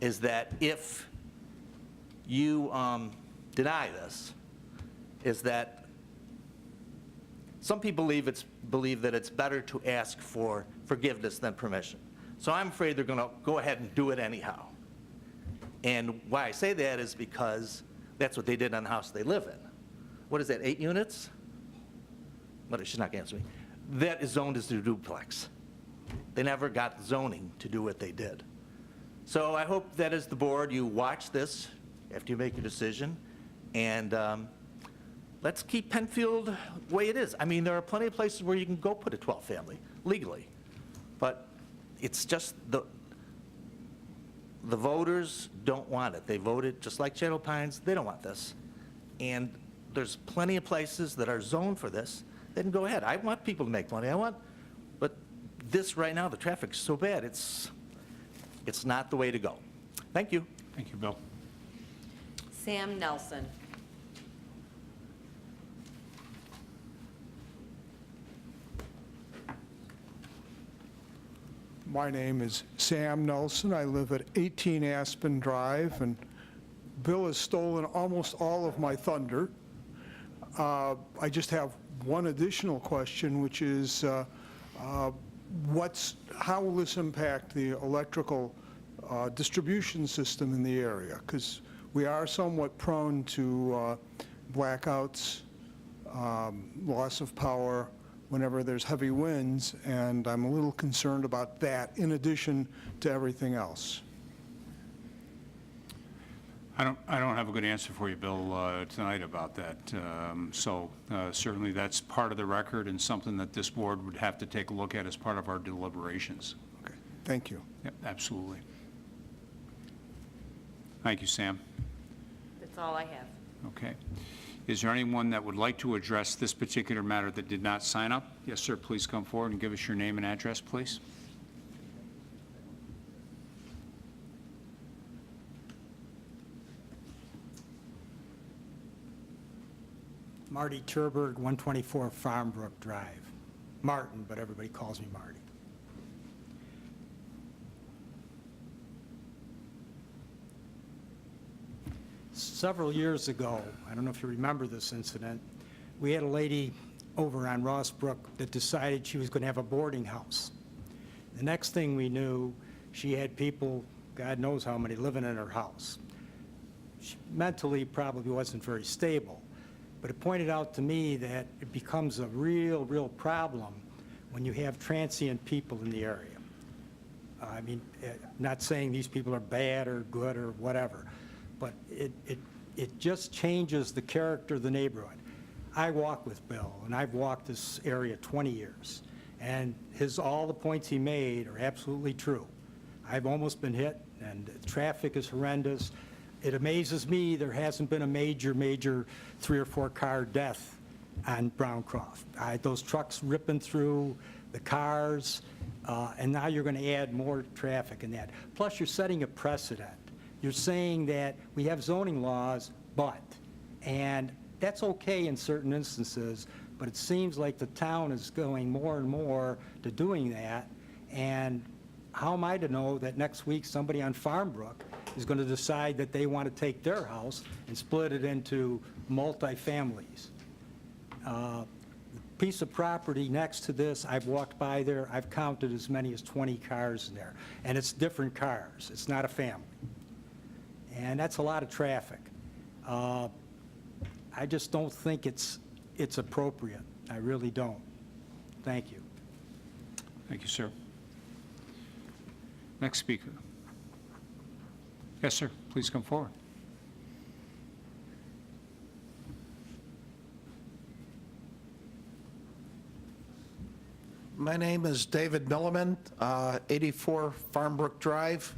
is that if you deny this, is that some people believe that it's better to ask for forgiveness than permission. So I'm afraid they're going to go ahead and do it anyhow. And why I say that is because that's what they did on the house they live in. What is that, 8 units? But she's not going to answer me. That is zoned as a duplex. They never got zoning to do what they did. So I hope that as the board, you watch this after you make your decision, and let's keep Penfield the way it is. I mean, there are plenty of places where you can go put a 12-family legally, but it's just the voters don't want it. They voted, just like Shadow Pines, they don't want this. And there's plenty of places that are zoned for this. They can go ahead. I want people to make money. But this right now, the traffic's so bad, it's not the way to go. Thank you. Thank you, Bill. Sam Nelson. My name is Sam Nelson. I live at 18 Aspen Drive, and Bill has stolen almost all of my thunder. I just have one additional question, which is how will this impact the electrical distribution system in the area? Because we are somewhat prone to blackouts, loss of power whenever there's heavy winds, and I'm a little concerned about that in addition to everything else. I don't have a good answer for you, Bill, tonight about that. Certainly that's part of the record and something that this board would have to take a look at as part of our deliberations. Okay, thank you. Yep, absolutely. Thank you, Sam. That's all I have. Okay. Is there anyone that would like to address this particular matter that did not sign up? Yes, sir, please come forward and give us your name and address, please. Marty Turberg, 124 Farmbrook Drive. Martin, but everybody calls me Marty. Several years ago, I don't know if you remember this incident, we had a lady over on Ross Brook that decided she was going to have a boarding house. The next thing we knew, she had people, God knows how many, living in her house. She mentally probably wasn't very stable, but it pointed out to me that it becomes a real problem when you have transient people in the area. I mean, not saying these people are bad or good or whatever, but it just changes the character of the neighborhood. I walk with Bill, and I've walked this area 20 years, and all the points he made are absolutely true. I've almost been hit, and the traffic is horrendous. It amazes me there hasn't been a major 3 or 4 car death on Browncroft. Those trucks ripping through the cars, and now you're going to add more traffic in that. Plus, you're setting a precedent. You're saying that we have zoning laws, and that's okay in certain instances, but it seems like the town is going more and more to doing that, and how am I to know that next week somebody on Farmbrook is going to decide that they want to take their house and split it into multi-families? The piece of property next to this, I've walked by there, I've counted as many as 20 cars in there, and it's different cars. It's not a family. And that's a lot of traffic. I just don't think it's appropriate. I really don't. Thank you. Thank you, sir. Next speaker. Yes, sir, please come forward. My name is David Milliman, 84 Farmbrook Drive.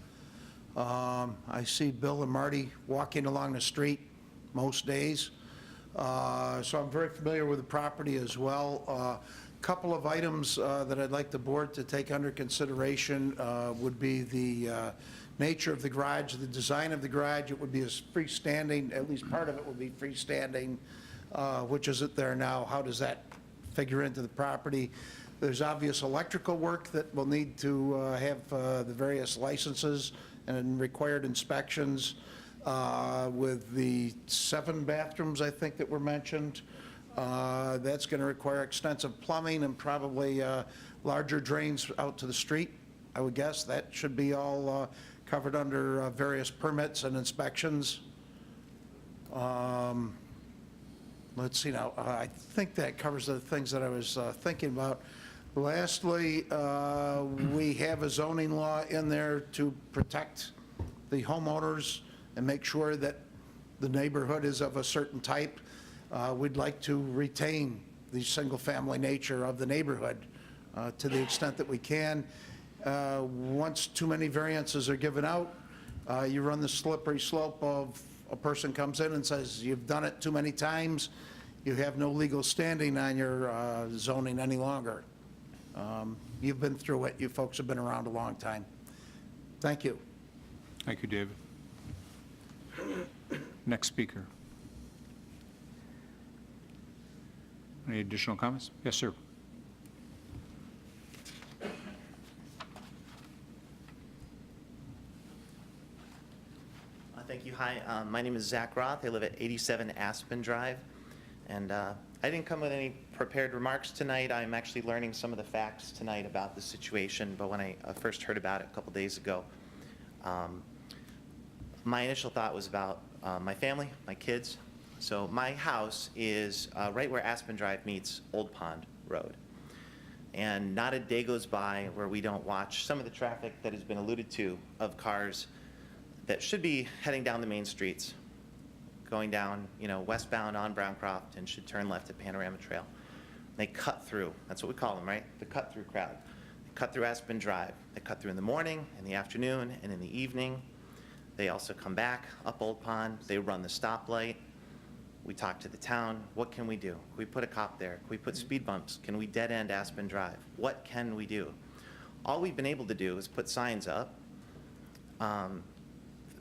I see Bill and Marty walking along the street most days, so I'm very familiar with the property as well. Couple of items that I'd like the board to take under consideration would be the nature of the garage, the design of the garage. It would be a freestanding, at least part of it would be freestanding, which isn't there now. How does that figure into the property? There's obvious electrical work that will need to have the various licenses and required inspections with the 7 bathrooms, I think, that were mentioned. That's going to require extensive plumbing and probably larger drains out to the street. I would guess that should be all covered under various permits and inspections. Let's see now. I think that covers the things that I was thinking about. Lastly, we have a zoning law in there to protect the homeowners and make sure that the neighborhood is of a certain type. We'd like to retain the single-family nature of the neighborhood to the extent that we can. Once too many variances are given out, you run the slippery slope of a person comes in and says, you've done it too many times, you have no legal standing on your zoning any longer. You've been through it. You folks have been around a long time. Thank you. Thank you, David. Next speaker. Any additional comments? Yes, sir. Thank you. Hi, my name is Zach Roth. I live at 87 Aspen Drive. And I didn't come with any prepared remarks tonight. I'm actually learning some of the facts tonight about the situation. But when I first heard about it a couple days ago, my initial thought was about my family, my kids. So my house is right where Aspen Drive meets Old Pond Road. And not a day goes by where we don't watch some of the traffic that has been alluded to of cars that should be heading down the main streets, going down, westbound on Browncroft and should turn left at Panorama Trail. They cut through. That's what we call them, right? The cut-through crowd. They cut through Aspen Drive. They cut through in the morning, in the afternoon, and in the evening. They also come back up Old Pond. They run the stoplight. We talked to the town, what can we do? Can we put a cop there? Can we put speed bumps? Can we dead-end Aspen Drive? What can we do? All we've been able to do is put signs up.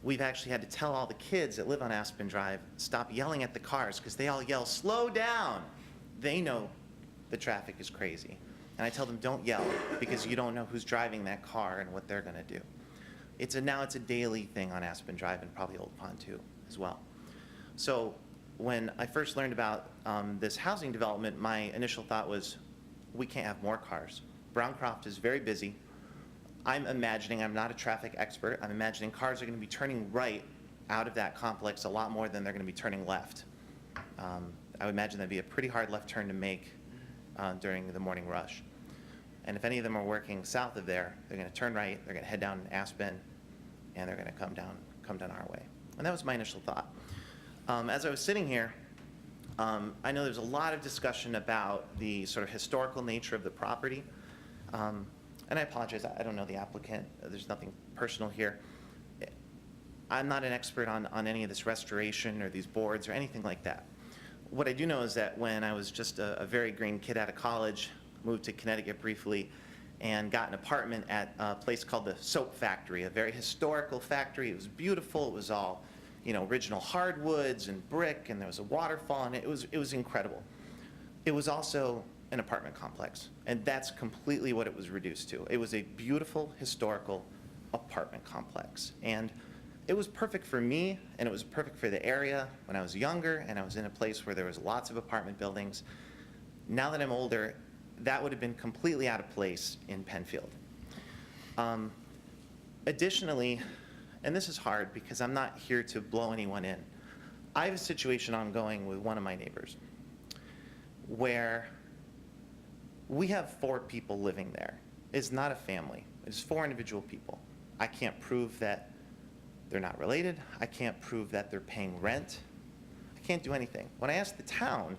We've actually had to tell all the kids that live on Aspen Drive, stop yelling at the cars, because they all yell, slow down. They know the traffic is crazy. And I tell them, don't yell, because you don't know who's driving that car and what they're gonna do. Now it's a daily thing on Aspen Drive and probably Old Pond too, as well. So when I first learned about this housing development, my initial thought was, we can't have more cars. Browncroft is very busy. I'm imagining, I'm not a traffic expert, I'm imagining cars are gonna be turning right out of that complex a lot more than they're gonna be turning left. I would imagine that'd be a pretty hard left turn to make during the morning rush. And if any of them are working south of there, they're gonna turn right, they're gonna head down Aspen, and they're gonna come down our way. And that was my initial thought. As I was sitting here, I know there's a lot of discussion about the sort of historical nature of the property. And I apologize, I don't know the applicant. There's nothing personal here. I'm not an expert on any of this restoration or these boards or anything like that. What I do know is that when I was just a very green kid out of college, moved to Connecticut briefly, and got an apartment at a place called the Soap Factory, a very historical factory. It was beautiful. It was all, original hardwoods and brick, and there was a waterfall, and it was incredible. It was also an apartment complex, and that's completely what it was reduced to. It was a beautiful historical apartment complex, and it was perfect for me, and it was perfect for the area when I was younger, and I was in a place where there was lots of apartment buildings. Now that I'm older, that would have been completely out of place in Penfield. Additionally, and this is hard because I'm not here to blow anyone in, I have a situation ongoing with one of my neighbors where we have 4 people living there. It's not a family. It's 4 individual people. I can't prove that they're not related. I can't prove that they're paying rent. I can't do anything. When I asked the town,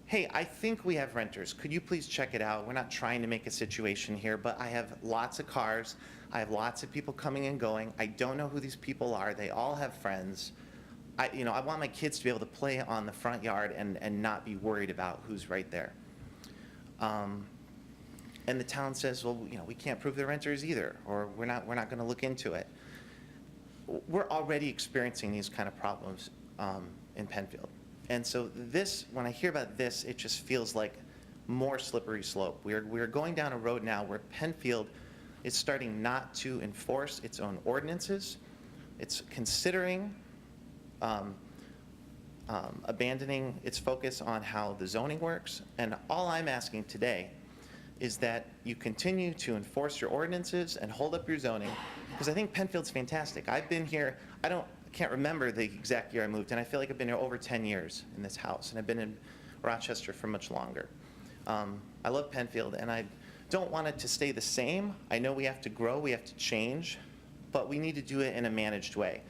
hey, I think we have renters. Could you please check it out? We're not trying to make a situation here, but I have lots of cars. I have lots of people coming and going. I don't know who these people are. They all have friends. I want my kids to be able to play on the front yard and not be worried about who's right there. And the town says, well, we can't prove they're renters either, or we're not going to look into it. We're already experiencing these kind of problems in Penfield. And so when I hear about this, it just feels like more slippery slope. We're going down a road now where Penfield is starting not to enforce its own ordinances. It's considering abandoning its focus on how the zoning works. And all I'm asking today is that you continue to enforce your ordinances and hold up your zoning, because I think Penfield's fantastic. I've been here, I can't remember the exact year I moved, and I feel like I've been here over 10 years in this house, and I've been in Rochester for much longer. I love Penfield, and I don't want it to stay the same. I know we have to grow, we have to change, but we need to do it in a managed way.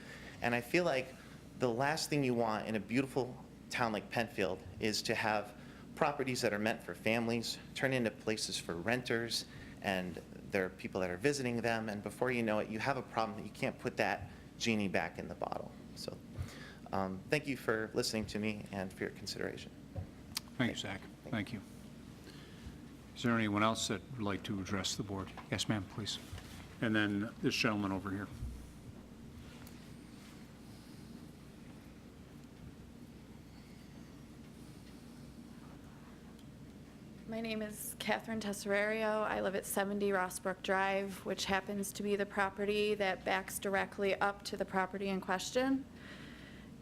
And I feel like the last thing you want in a beautiful town like Penfield is to have properties that are meant for families turn into places for renters, and there are people that are visiting them, and before you know it, you have a problem that you can't put that genie back in the bottle. So thank you for listening to me and for your consideration. Thank you, Zach. Thank you. Is there anyone else that would like to address the board? Yes, ma'am, please. And then this gentleman over here. My name is Catherine Tesserario. I live at 70 Rossbrook Drive, which happens to be the property that backs directly up to the property in question.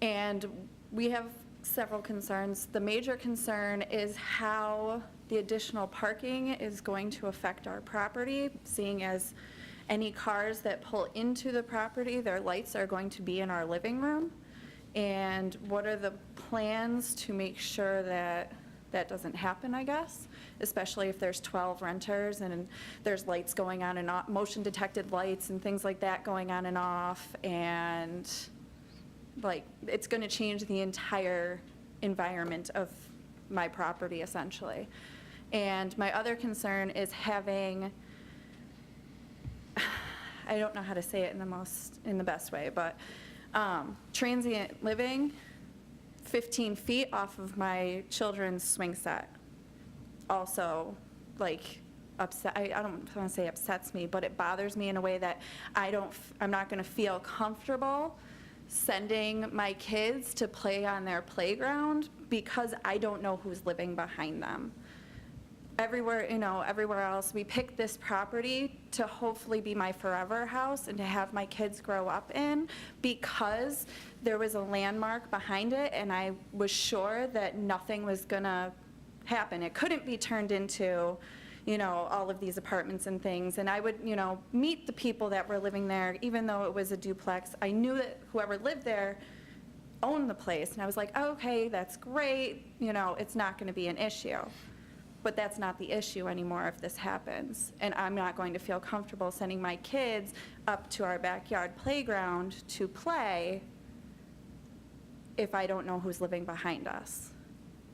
And we have several concerns. The major concern is how the additional parking is going to affect our property, seeing as any cars that pull into the property, their lights are going to be in our living room. And what are the plans to make sure that that doesn't happen, I guess, especially if there's 12 renters and there's lights going on and off, motion detected lights and things like that going on and off, and like it's going to change the entire environment of my property essentially. And my other concern is having, I don't know how to say it in the best way, but transient living 15 feet off of my children's swing set. Also, like, upset, I don't want to say upsets me, but it bothers me in a way that I'm not going to feel comfortable sending my kids to play on their playground because I don't know who's living behind them. Everywhere, everywhere else, we picked this property to hopefully be my forever house and to have my kids grow up in because there was a landmark behind it and I was sure that nothing was gonna happen. It couldn't be turned into, all of these apartments and things. And I would, meet the people that were living there, even though it was a duplex. I knew that whoever lived there owned the place. And I was like, oh, okay, that's great. It's not gonna be an issue. But that's not the issue anymore if this happens. And I'm not going to feel comfortable sending my kids up to our backyard playground to play if I don't know who's living behind us.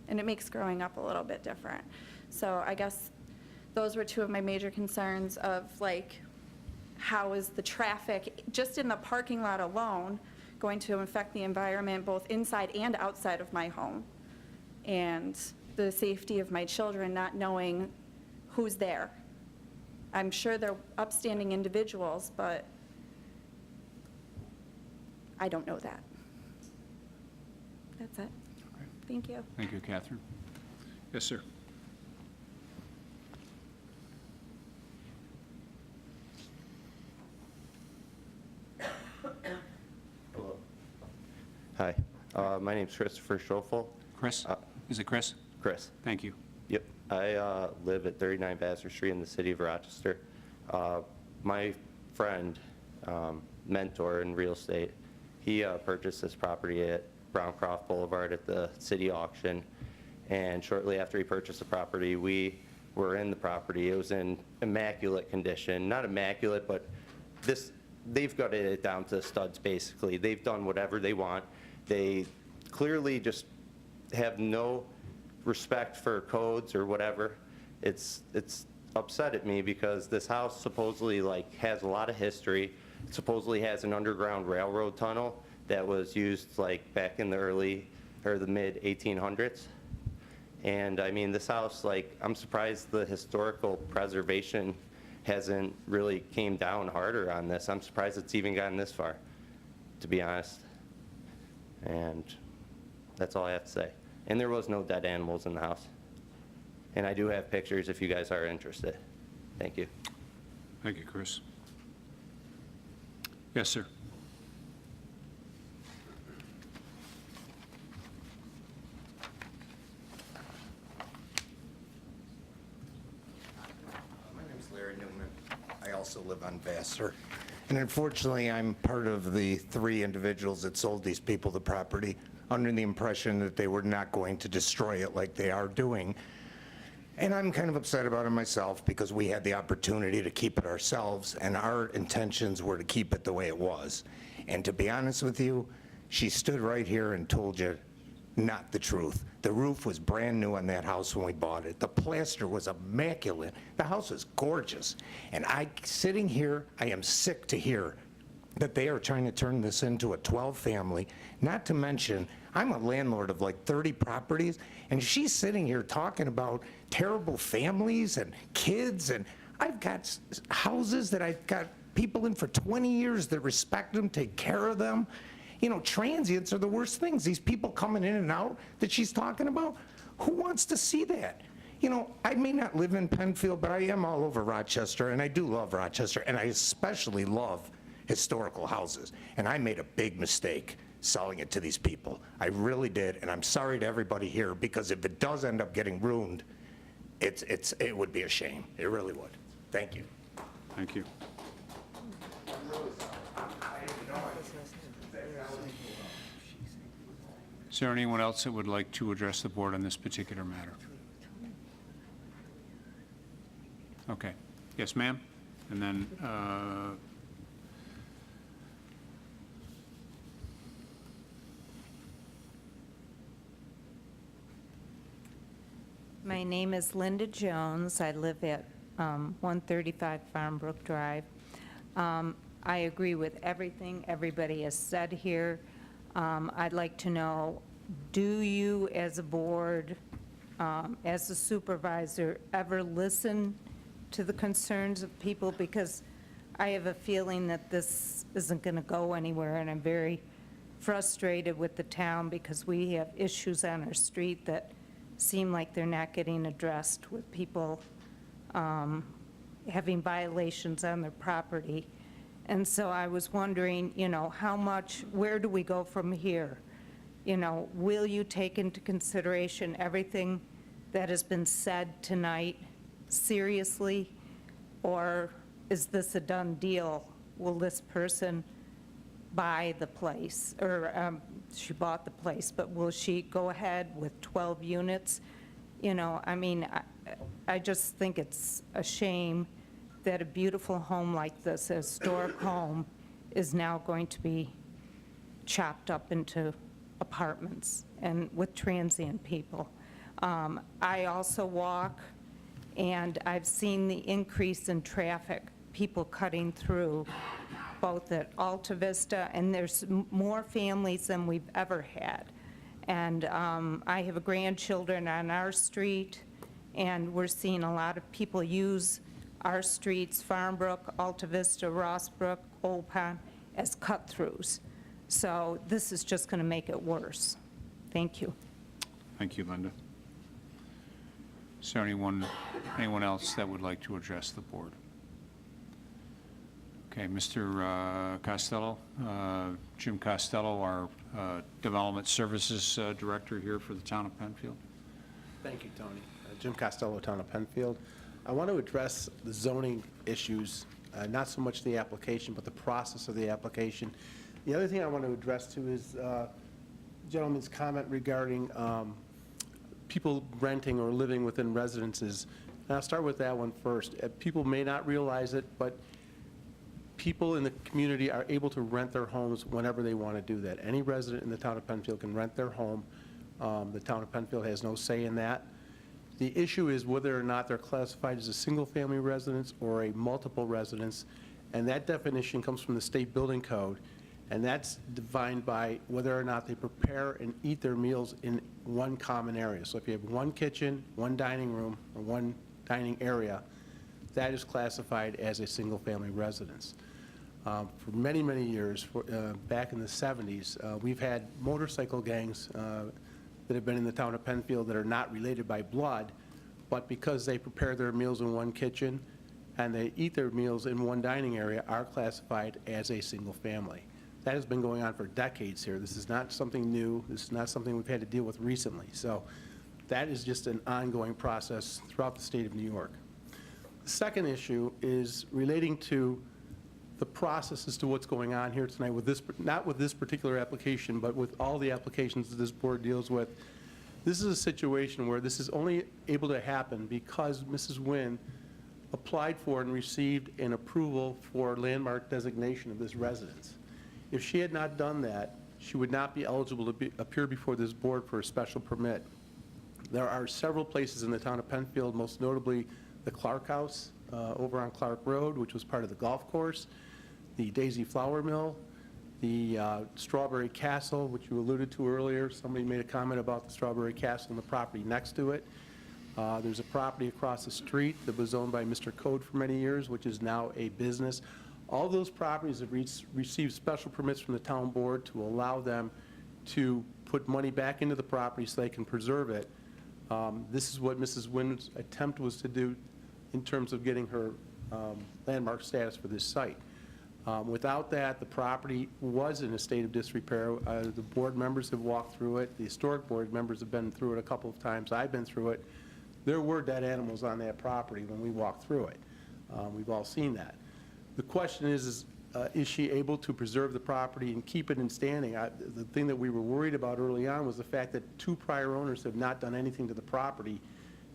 And it makes growing up a little bit different. So I guess those were two of my major concerns of like, how is the traffic, just in the parking lot alone, going to affect the environment both inside and outside of my home? And the safety of my children not knowing who's there. I'm sure they're upstanding individuals, but I don't know that. That's it. Thank you. Thank you, Catherine. Yes, sir. Hello. Hi. My name's Christopher Schoeffel. Chris? Is it Chris? Chris. Thank you. Yep. I live at 39 Vassar Street in the city of Rochester. My friend, mentor in real estate, he purchased this property at Browncroft Boulevard at the city auction. And shortly after he purchased the property, we were in the property. It was in immaculate condition. Not immaculate, but they've gutted it down to studs, basically. They've done whatever they want. They clearly just have no respect for codes or whatever. It's upset at me because this house supposedly has a lot of history. It supposedly has an underground railroad tunnel that was used back in the early or the mid 1800s. And I mean, this house, I'm surprised the historical preservation hasn't really came down harder on this. I'm surprised it's even gotten this far, to be honest. And that's all I have to say. And there was no dead animals in the house. And I do have pictures if you guys are interested. Thank you. Thank you, Chris. Yes, sir. My name's Larry Newman. I also live on Vassar. And unfortunately, I'm part of the 3 individuals that sold these people the property under the impression that they were not going to destroy it like they are doing. And I'm kind of upset about it myself because we had the opportunity to keep it ourselves and our intentions were to keep it the way it was. And to be honest with you, she stood right here and told you not the truth. The roof was brand new on that house when we bought it. The plaster was immaculate. The house was gorgeous. And sitting here, I am sick to hear that they are trying to turn this into a 12-family, not to mention, I'm a landlord of 30 properties, and she's sitting here talking about terrible families and kids, and I've got houses that I've got people in for 20 years that respect them, take care of them. Transients are the worst things. These people coming in and out that she's talking about, who wants to see that? I may not live in Penfield, but I am all over Rochester, and I do love Rochester, and I especially love historical houses. And I made a big mistake selling it to these people. I really did, and I'm sorry to everybody here, because if it does end up getting ruined, it would be a shame. It really would. Thank you. Thank you. Is there anyone else that would like to address the board on this particular matter? Okay. Yes, ma'am? And then, My name is Linda Jones. I live at 135 Farmbrook Drive. I agree with everything everybody has said here. I'd like to know do you, as a board, as a supervisor, ever listen to the concerns of people? Because I have a feeling that this isn't going to go anywhere, and I'm very frustrated with the town because we have issues on our street that seem like they're not getting addressed, with people having violations on their property. And so I was wondering, you know, where do we go from here? You know, will you take into consideration everything that has been said tonight seriously? Or is this a done deal? Will this person buy the place? Or she bought the place, but will she go ahead with 12 units? You know, I mean, I just think it's a shame that a beautiful home like this, a historic home, is now going to be chopped up into apartments and with transient people. I also walk, and I've seen the increase in traffic, people cutting through, both at Alta Vista, and there's more families than we've ever had. And I have grandchildren on our street, and we're seeing a lot of people use our streets, Farmbrook, Alta Vista, Rossbrook, Old Pond, as cut-throughs. So this is just going to make it worse. Thank you. Thank you, Linda. Is there anyone else that would like to address the board? Okay, Mr. Costello, Jim Costello, our Development Services Director here for the town of Penfield. Thank you, Tony. Jim Costello, town of Penfield. I want to address the zoning issues, not so much the application, but the process of the application. The other thing I want to address too is gentleman's comment regarding people renting or living within residences. And I'll start with that one first. People may not realize it, but people in the community are able to rent their homes whenever they want to do that. Any resident in the town of Penfield can rent their home. The town of Penfield has no say in that. The issue is whether or not they're classified as a single-family residence or a multiple residence, and that definition comes from the state building code, and that's defined by whether or not they prepare and eat their meals in one common area. So if you have one kitchen, one dining room, or one dining area, that is classified as a single-family residence. For many, many years, back in the 70s, we've had motorcycle gangs that have been in the town of Penfield that are not related by blood, but because they prepare their meals in one kitchen and they eat their meals in one dining area, are classified as a single family. That has been going on for decades here. This is not something new. This is not something we've had to deal with recently. So that is just an ongoing process throughout the state of New York. The second issue is relating to the process as to what's going on here tonight with this, not with this particular application, but with all the applications that this board deals with. This is a situation where this is only able to happen because Mrs. Nguyen applied for and received an approval for landmark designation of this residence. If she had not done that, she would not be eligible to appear before this board for a special permit. There are several places in the town of Penfield, most notably the Clark House over on Clark Road, which was part of the golf course, the Daisy Flour Mill, the Strawberry Castle, which you alluded to earlier. Somebody made a comment about the Strawberry Castle and the property next to it. There's a property across the street that was owned by Mr. Code for many years, which is now a business. All those properties have received special permits from the town board to allow them to put money back into the property so they can preserve it. This is what Mrs. Nguyen's attempt was to do in terms of getting her landmark status for this site. Without that, the property was in a state of disrepair. The board members have walked through it. The historic board members have been through it a couple of times. I've been through it. There were dead animals on that property when we walked through it. We've all seen that. The question is she able to preserve the property and keep it in standing? The thing that we were worried about early on was the fact that 2 prior owners have not done anything to the property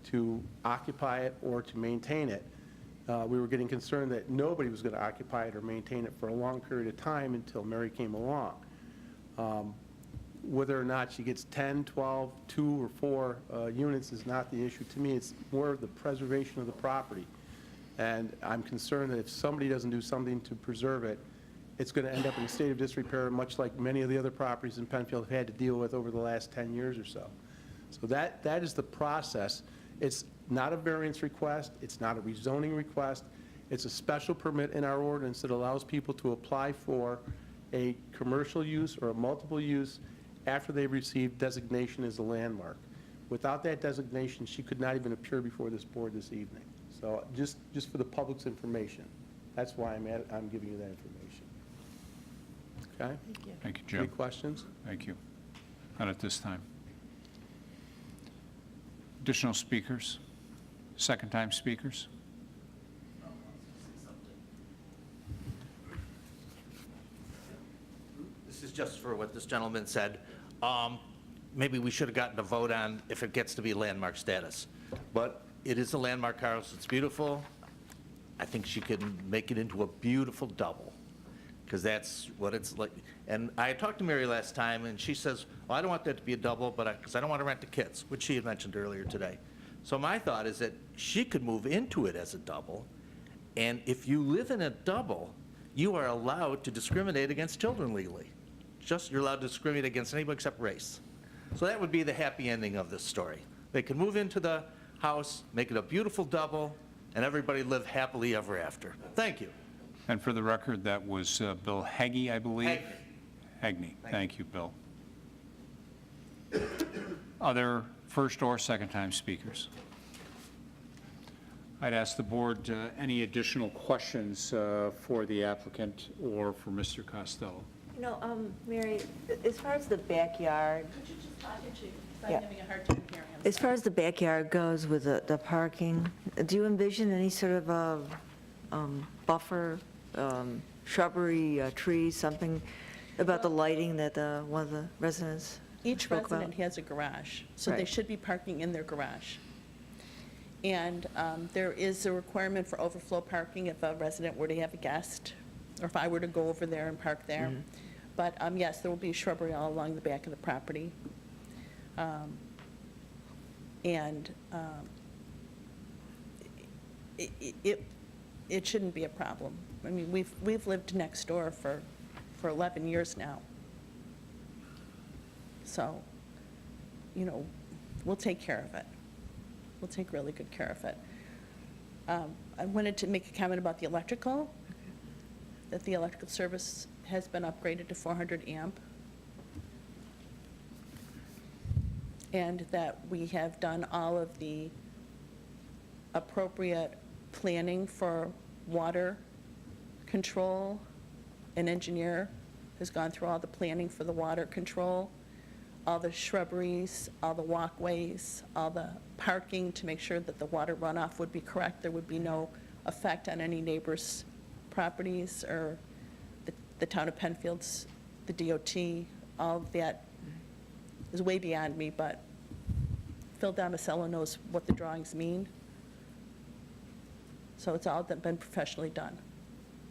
to occupy it or to maintain it. We were getting concerned that nobody was going to occupy it or maintain it for a long period of time until Mary came along. Whether or not she gets 10, 12, 2, or 4 units is not the issue to me. It's more of the preservation of the property. And I'm concerned that if somebody doesn't do something to preserve it, it's going to end up in a state of disrepair, much like many of the other properties in Penfield have had to deal with over the last 10 years or so. So that is the process. It's not a variance request, it's not a rezoning request, it's a special permit in our ordinance that allows people to apply for a commercial use or a multiple use after they've received designation as a landmark. Without that designation, she could not even appear before this board this evening. So just for the public's information, that's why I'm giving you that information. Okay? Thank you, Jim. Any questions? Thank you. Not at this time. Additional speakers? Second-time speakers? This is just for what this gentleman said. Maybe we should have gotten a vote on if it gets to be landmark status. But it is a landmark house, it's beautiful. I think she can make it into a beautiful double, because that's what it's like. And I talked to Mary last time, and she says, well, I don't want that to be a double, but because I don't want to rent to kids, which she had mentioned earlier today. So my thought is that she could move into it as a double, and if you live in a double, you are allowed to discriminate against children legally. You're allowed to discriminate against anybody except race. So that would be the happy ending of this story. They can move into the house, make it a beautiful double, and everybody live happily ever after. Thank you. And for the record, that was Bill Hagee, I believe? Hagney. Thank you, Bill. Other first or second-time speakers? I'd ask the board any additional questions for the applicant or for Mr. Costello. You know, Mary, as far as the backyard, Could you just talk at you? I'm Yeah. having a hard time hearing. I'm as far as the backyard goes with the parking, do you envision any sort of buffer, shrubbery, trees, something about the lighting that one of the residents Each spoke about? resident has a garage, so they Right. should be parking in their garage. And there is a requirement for overflow parking if a resident were to have a guest, or if I were to go over there and park there. Mhm. But yes, there will be shrubbery all along the back of the property. And it shouldn't be a problem. I mean, we've lived next door for 11 years now. So, you know, we'll take care of it. We'll take really good care of it. I wanted to make a comment about the electrical, that the electrical service has been upgraded to 400 amp, and that we have done all of the appropriate planning for water control. An engineer has gone through all the planning for the water control, all the shrubberies, all the walkways, all the parking to make sure that the water runoff would be correct. There would be no effect on any neighbors' properties or the town of Penfield's, the DOT. All of that is way beyond me, but Phil Damascello knows what the drawings mean. So it's all been professionally done.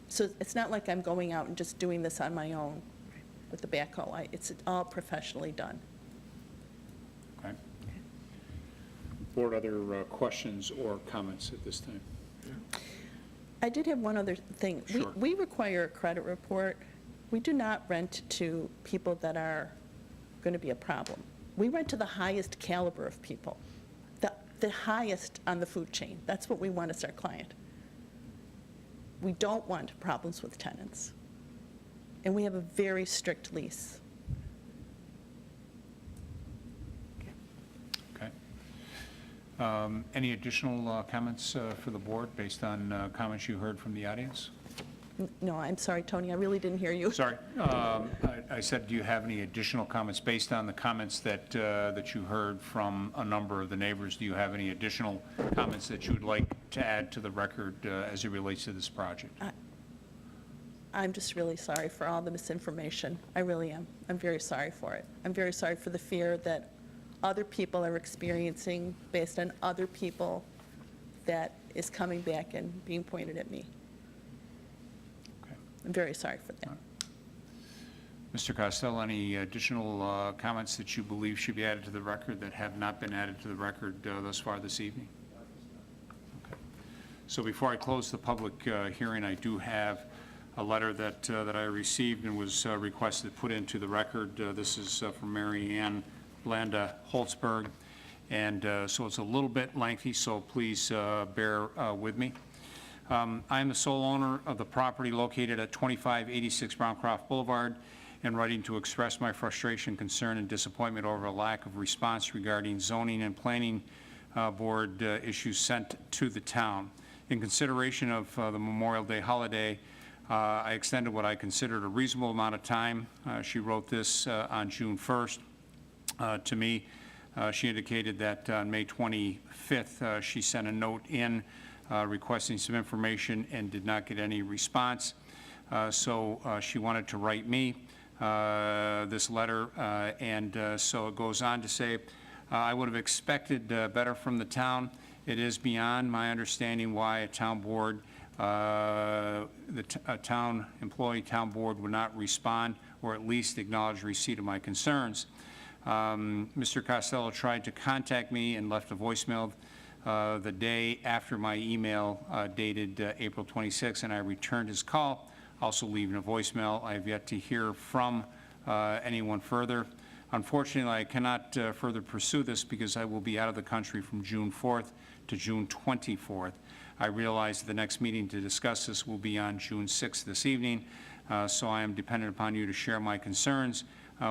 So it's not like I'm going out and just doing this on my own with the backhoe. It's all professionally done. Okay. Board, other questions or comments at this time? I did have one other thing. Sure. We require a credit report. We do not rent to people that are going to be a problem. We rent to the highest caliber of people, the highest on the food chain. That's what we want as our client. We don't want problems with tenants. And we have a very strict lease. Okay. Any additional comments for the board based on comments you heard from the audience? No, I'm sorry, Tony, I really didn't hear you. Sorry. I said, do you have any additional comments based on the comments that you heard from a number of the neighbors? Do you have any additional comments that you would like to add to the record as it relates to this project? I'm just really sorry for all the misinformation. I really am. I'm very sorry for it. I'm very sorry for the fear that other people are experiencing based on other people that is coming back and being pointed at me. I'm very sorry for that. Mr. Costello, any additional comments that you believe should be added to the record that have not been added to the record thus far this evening? Okay. So before I close the public hearing, I do have a letter that I received and was requested put into the record. This is from Mary Ann Blanda Holtzberg, and so it's a little bit lengthy, so please bear with me. I am the sole owner of the property located at 2586 Browncroft Boulevard, and writing to express my frustration, concern, and disappointment over a lack of response regarding zoning and planning board issues sent to the town. In consideration of the Memorial Day holiday, I extended what I considered a reasonable amount of time. She wrote this on June 1st to me. She indicated that on May 25th, she sent a note in requesting some information and did not get any response. So she wanted to write me this letter, and so it goes on to say, I would have expected better from the town. It is beyond my understanding why a town board, a town employee town board would not respond or at least acknowledge receipt of my concerns. Mr. Costello tried to contact me and left a voicemail the day after my email dated April 26, and I returned his call, also leaving a voicemail. I have yet to hear from anyone further. Unfortunately, I cannot further pursue this because I will be out of the country from June 4th to June 24th. I realize the next meeting to discuss this will be on June 6th this evening, so I am dependent upon you to share my concerns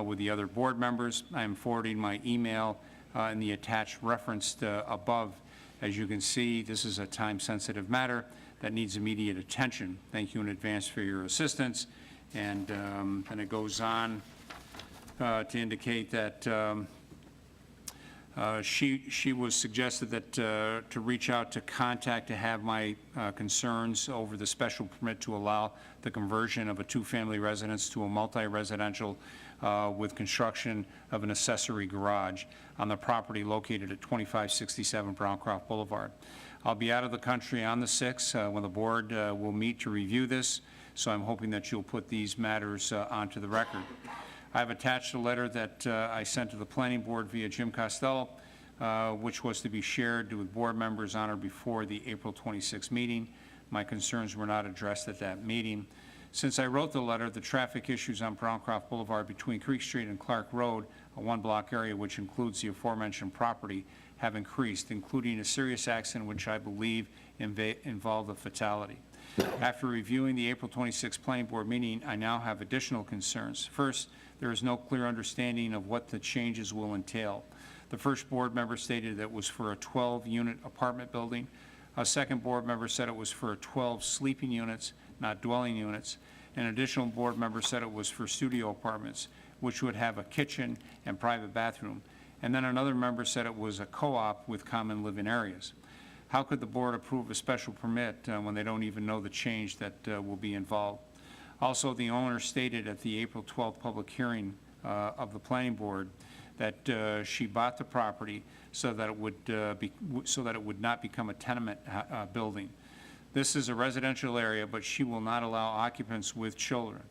with the other board members. I am forwarding my email in the attached referenced above. As you can see, this is a time-sensitive matter that needs immediate attention. Thank you in advance for your assistance. And then it goes on to indicate that she was suggested that to reach out to contact to have my concerns over the special permit to allow the conversion of a two-family residence to a multi-residential with construction of an accessory garage on the property located at 2567 Browncroft Boulevard. I'll be out of the country on the 6th when the board will meet to review this, so I'm hoping that you'll put these matters onto the record. I've attached a letter that I sent to the planning board via Jim Costello, which was to be shared with board members on or before the April 26 meeting. My concerns were not addressed at that meeting. Since I wrote the letter, the traffic issues on Browncroft Boulevard between Creek Street and Clark Road, a one-block area which includes the aforementioned property, have increased, including a serious accident which I believe involved a fatality. After reviewing the April 26 Planning Board meeting, I now have additional concerns. First, there is no clear understanding of what the changes will entail. The first board member stated that it was for a 12-unit apartment building. A second board member said it was for 12 sleeping units, not dwelling units. An additional board member said it was for studio apartments, which would have a kitchen and private bathroom. And then another member said it was a co-op with common living areas. How could the board approve a special permit when they don't even know the change that will be involved? Also, the owner stated at the April 12th public hearing of the planning board that she bought the property so that it would not become a tenement building. This is a residential area, but she will not allow occupants with children.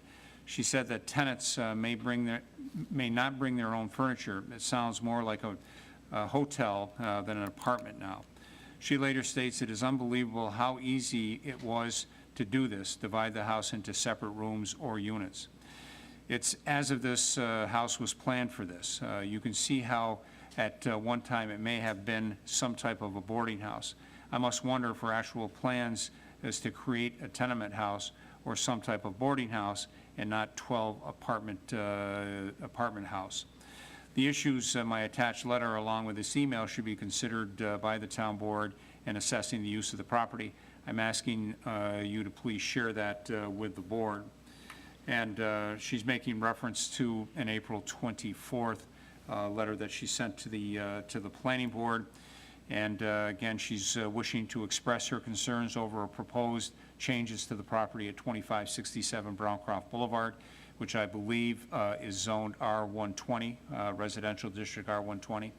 She said that tenants may not bring their own furniture. It sounds more like a hotel than an apartment now. She later states it is unbelievable how easy it was to do this, divide the house into separate rooms or units. It's as if this house was planned for this. You can see how at one time it may have been some type of a boarding house. I must wonder if her actual plans is to create a tenement house or some type of boarding house and not 12 apartment house. The issues in my attached letter along with this email should be considered by the town board in assessing the use of the property. I'm asking you to please share that with the board. And she's making reference to an April 24th letter that she sent to the planning board. And again, she's wishing to express her concerns over proposed changes to the property at 2567 Browncroft Boulevard, which I believe is zoned R120, residential district R120.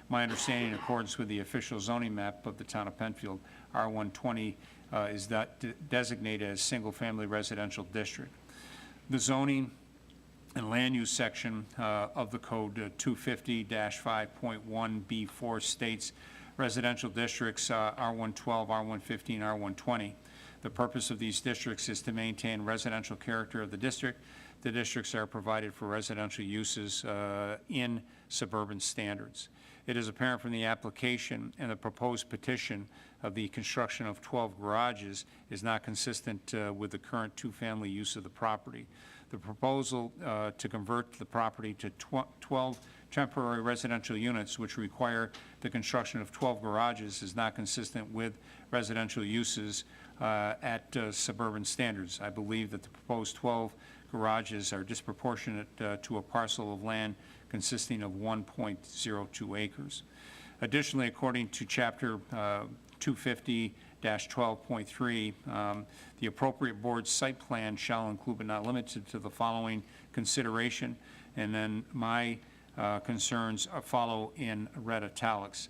My understanding, in accordance with the official zoning map of the town of Penfield, R120 is designated as single-family residential district. The zoning and land use section of the code 250-5.1B4 states residential districts, R112, R115, R120. The purpose of these districts is to maintain residential character of the district. The districts are provided for residential uses in suburban standards. It is apparent from the application and the proposed petition of the construction of 12 garages is not consistent with the current two-family use of the property. The proposal to convert the property to 12 temporary residential units, which require the construction of 12 garages, is not consistent with residential uses at suburban standards. I believe that the proposed 12 garages are disproportionate to a parcel of land consisting of 1.02 acres. Additionally, according to Chapter 250-12.3, the appropriate board site plan shall include but not limited to the following consideration, and then my concerns follow in red italics.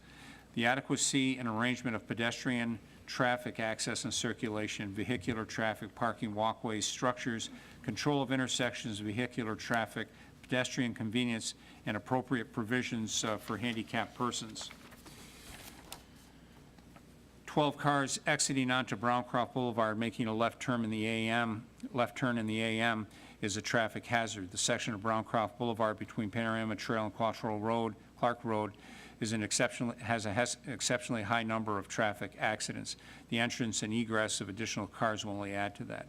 The adequacy and arrangement of pedestrian traffic access and circulation, vehicular traffic, parking, walkways, structures, control of intersections, vehicular traffic, pedestrian convenience, and appropriate provisions for handicapped persons. 12 cars exiting onto Browncroft Boulevard making a left turn in the AM is a traffic hazard. The section of Browncroft Boulevard between Panorama Trail and Clark Road is has an exceptionally high number of traffic accidents. The entrance and egress of additional cars will only add to that.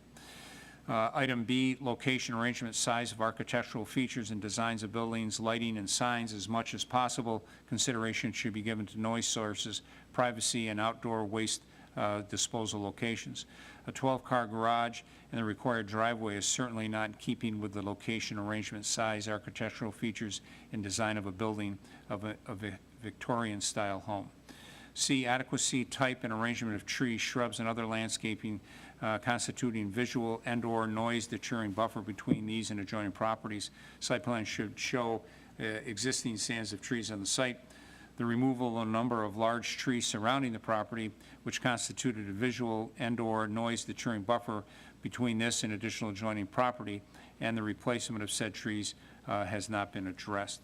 Item B, location, arrangement, size of architectural features and designs of buildings, lighting, and signs. As much as possible, consideration should be given to noise sources, privacy, and outdoor waste disposal locations. A 12-car garage and the required driveway is certainly not in keeping with the location, arrangement, size, architectural features, and design of a building of a Victorian-style home. C, adequacy, type, and arrangement of trees, shrubs, and other landscaping constituting visual and/or noise-deterring buffer between these and adjoining properties. Site plan should show existing stands of trees on the site, the removal of a number of large trees surrounding the property, which constituted a visual and/or noise-deterring buffer between this and additional adjoining property, and the replacement of said trees has not been addressed.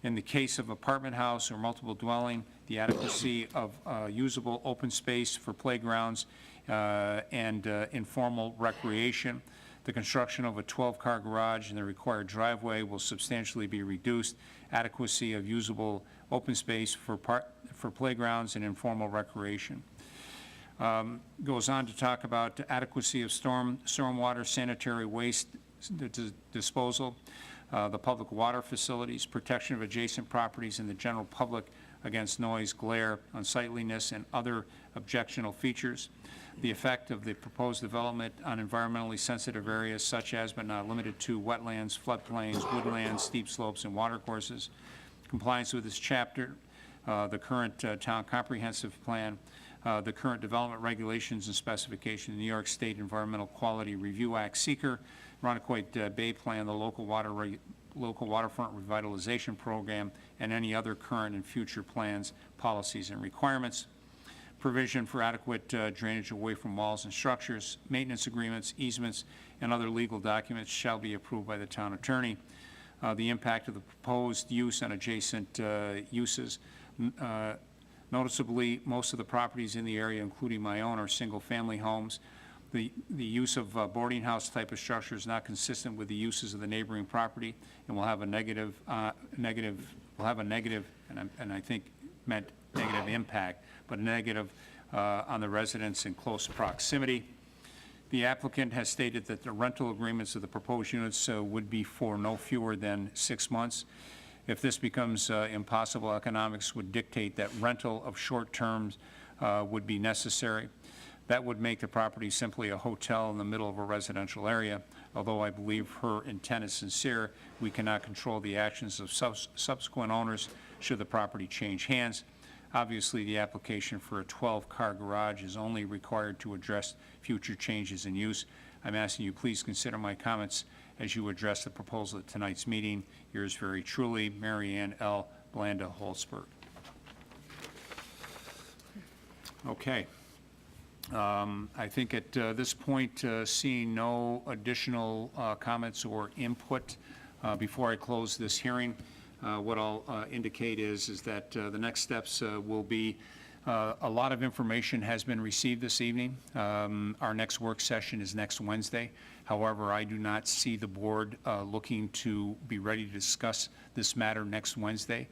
In the case of apartment house or multiple dwelling, the adequacy of usable open space for playgrounds and informal recreation. The construction of a 12-car garage and the required driveway will substantially be reduced. Adequacy of usable open space for playgrounds and informal recreation. Goes on to talk about adequacy of stormwater, sanitary waste disposal, the public water facilities, protection of adjacent properties and the general public against noise, glare, unsightliness, and other objectionable features. The effect of the proposed development on environmentally sensitive areas such as but not limited to wetlands, floodplains, woodlands, steep slopes, and watercourses. Compliance with this chapter, the current town comprehensive plan, the current development regulations and specifications, the New York State Environmental Quality Review Act, seeker, Ronnequoit Bay Plan, the local waterfront revitalization program, and any other current and future plans, policies, and requirements. Provision for adequate drainage away from walls and structures, maintenance agreements, easements, and other legal documents shall be approved by the town attorney. The impact of the proposed use on adjacent uses. Noticeably, most of the properties in the area, including my own, are single-family homes. The use of boarding house type of structure is not consistent with the uses of the neighboring property and will have a negative, and I think meant negative impact, but negative on the residents in close proximity. The applicant has stated that the rental agreements of the proposed units would be for no fewer than 6 months. If this becomes impossible, economics would dictate that rental of short terms would be necessary. That would make the property simply a hotel in the middle of a residential area. Although I believe her intent is sincere, we cannot control the actions of subsequent owners should the property change hands. Obviously, the application for a 12-car garage is only required to address future changes in use. I'm asking you please consider my comments as you address the proposal at tonight's meeting. Yours very truly, Mary Ann L. Blanda Holzberg. Okay. I think at this point, seeing no additional comments or input before I close this hearing, what I'll indicate is that the next steps will be A lot of information has been received this evening. Our next work session is next Wednesday. However, I do not see the board looking to be ready to discuss this matter next Wednesday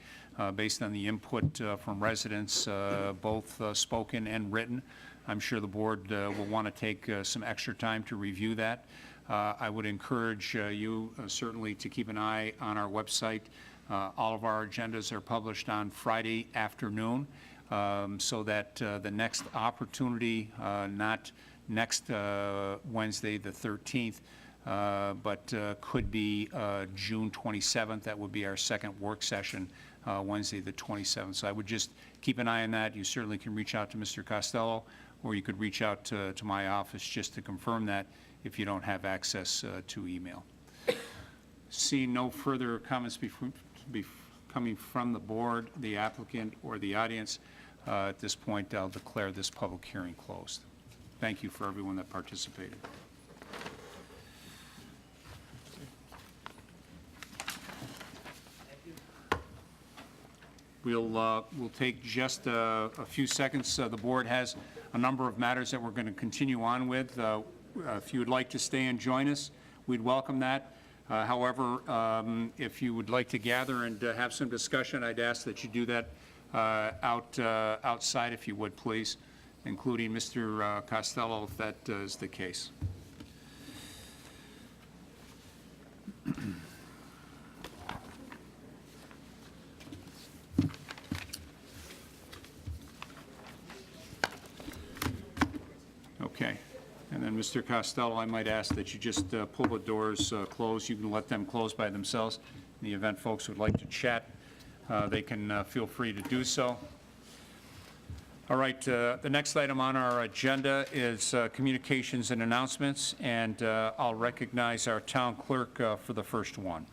based on the input from residents, both spoken and written. I'm sure the board will want to take some extra time to review that. I would encourage you certainly to keep an eye on our website. All of our agendas are published on Friday afternoon. So that the next opportunity, not next Wednesday, the 13th, but could be June 27th. That would be our second work session, Wednesday, the 27th. So I would just keep an eye on that. You certainly can reach out to Mr. Costello, or you could reach out to my office just to confirm that if you don't have access to email. Seeing no further comments coming from the board, the applicant, or the audience, at this point, I'll declare this public hearing closed. Thank you for everyone that participated. We'll take just a few seconds. The board has a number of matters that we're going to continue on with. If you would like to stay and join us, we'd welcome that. However, if you would like to gather and have some discussion, I'd ask that you do that outside, if you would, please, including Mr. Costello, if that is the case. Okay. And then, Mr. Costello, I might ask that you just pull the doors closed. You can let them close by themselves. In the event folks would like to chat, they can feel free to do so. All right, the next item on our agenda is communications and announcements, and I'll recognize our town clerk for the first one.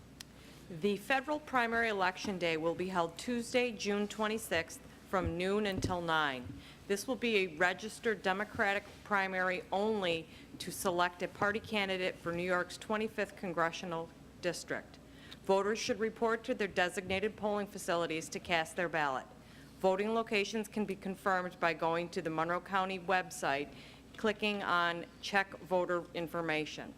The federal primary election day will be held Tuesday, June 26th, from noon until 9. This will be a registered Democratic primary only to select a party candidate for New York's 25th congressional district. Voters should report to their designated polling facilities to cast their ballot. Voting locations can be confirmed by going to the Monroe County website, clicking on Check Voter Information.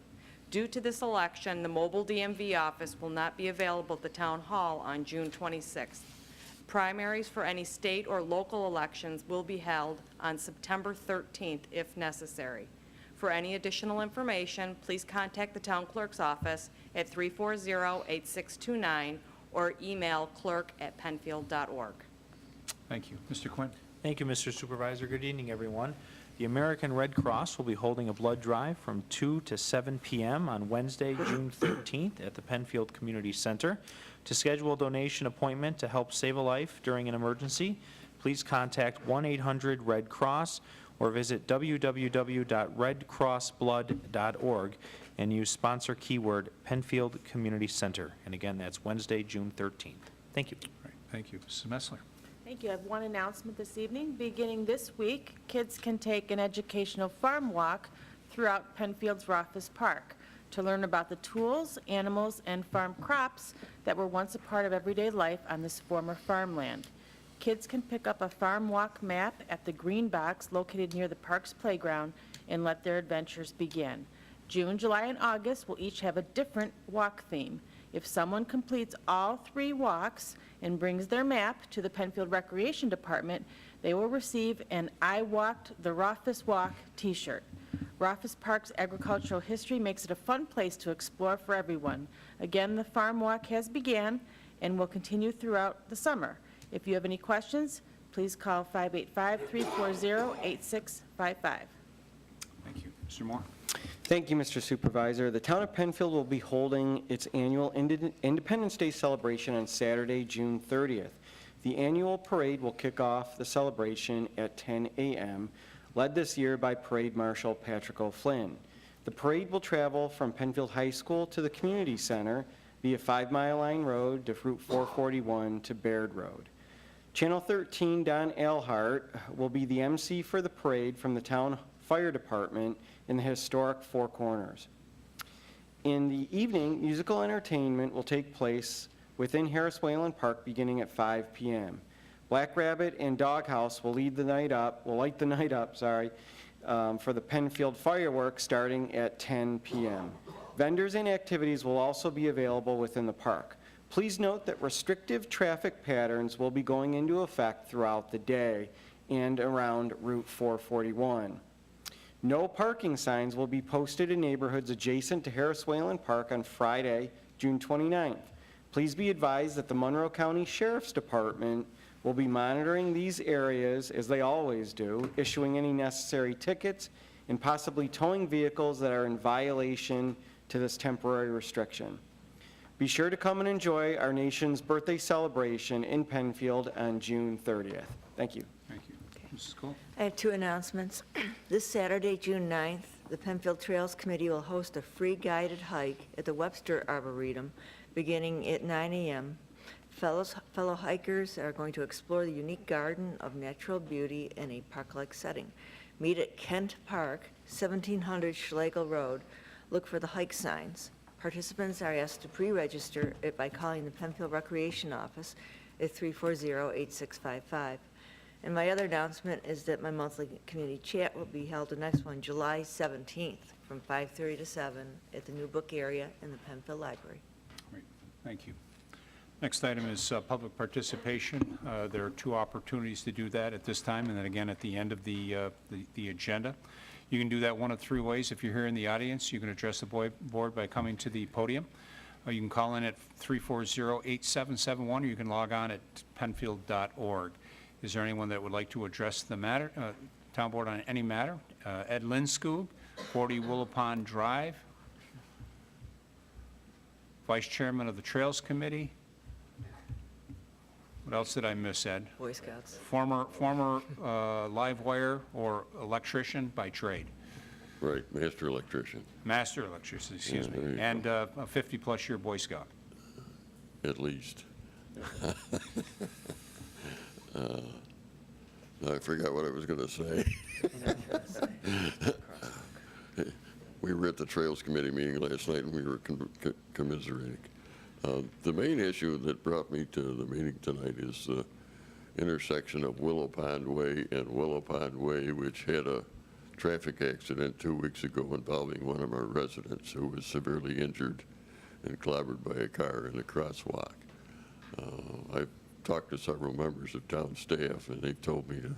Due to this election, the mobile DMV office will not be available at the Town Hall on June 26th. Primaries for any state or local elections will be held on September 13th if necessary. For any additional information, please contact the Town Clerk's office at 340-8629 or email clerk@penfield.org. Thank you. Mr. Quinn. Thank you, Mr. Supervisor. Good evening, everyone. The American Red Cross will be holding a blood drive from 2 to 7 p.m. on Wednesday, June 13th at the Penfield Community Center. To schedule a donation appointment to help save a life during an emergency, please contact 1-800-RED-CROSS or visit www.redcrossblood.org and use sponsor keyword Penfield Community Center. And again, that's Wednesday, June 13th. Thank you. All right. Thank you. Mrs. Messler. Thank you. I have one announcement this evening. Beginning this week, kids can take an educational farm walk throughout Penfield's Rothfuss Park to learn about the tools, animals, and farm crops that were once a part of everyday life on this former farmland. Kids can pick up a farm walk map at the green box located near the park's playground and let their adventures begin. June, July, and August will each have a different walk theme. If someone completes all 3 walks and brings their map to the Penfield Recreation Department, they will receive an I Walked the Rothfuss Walk t-shirt. Rothfuss Park's agricultural history makes it a fun place to explore for everyone. Again, the farm walk has began and will continue throughout the summer. If you have any questions, please call 585-340-8655. Thank you. Mr. Moore. Thank you, Mr. Supervisor. The town of Penfield will be holding its annual Independence Day celebration on Saturday, June 30th. The annual parade will kick off the celebration at 10 a.m., led this year by Parade Marshal Patrick O'Flynn. The parade will travel from Penfield High School to the Community Center via 5 Mile Line Road to Route 441 to Baird Road. Channel 13 Don Alhart will be the MC for the parade from the town fire department in the historic Four Corners. In the evening, musical entertainment will take place within Harris Whalen Park beginning at 5 p.m. Black Rabbit and Doghouse will light the night up, for the Penfield fireworks starting at 10 p.m. Vendors and activities will also be available within the park. Please note that restrictive traffic patterns will be going into effect throughout the day and around Route 441. No parking signs will be posted in neighborhoods adjacent to Harris Wayland Park on Friday, June 29th. Please be advised that the Monroe County Sheriff's Department will be monitoring these areas, as they always do, issuing any necessary tickets and possibly towing vehicles that are in violation to this temporary restriction. Be sure to come and enjoy our nation's birthday celebration in Penfield on June 30th. Thank you. Thank you. Mrs. Cole? I have two announcements. This Saturday, June 9th, the Penfield Trails Committee will host a free guided hike at the Webster Arboretum beginning at 9 a.m. Fellow hikers are going to explore the unique garden of natural beauty in a park-like setting. Meet at Kent Park, 1700 Schlegel Road. Look for the hike signs. Participants are asked to pre-register by calling the Penfield Recreation Office at 340-8655. And my other announcement is that my monthly community chat will be held, the next one, July 17th, from 5:30 to 7 at the New Book area in the Penfield Library. Great, thank you. Next item is public participation. There are two opportunities to do that at this time, and then again at the end of the agenda. You can do that one of three ways. If you're here in the audience, you can address the board by coming to the podium. You can call in at 340-8771, or you can log on at penfield.org. Is there anyone that would like to address the matter, town board on any matter? Ed Linskog, 40 Willow Pond Drive, Vice Chairman of the Trails Committee. What else did I miss, Ed? Boy Scouts. Former live wire or electrician by trade. Right, master electrician. Master electrician, excuse Yeah, there me. you And a 50-plus year Boy Scout. At least. I forgot what I was going to say. We were at the Trails Committee meeting last night, and we were commiserating. The main issue that brought me to the meeting tonight is the intersection of Willow Pond Way and Willow Pond Way, which had a traffic accident 2 weeks ago involving one of our residents who was severely injured and clobbered by a car in a crosswalk. I've talked to several members of town staff, and they've told me to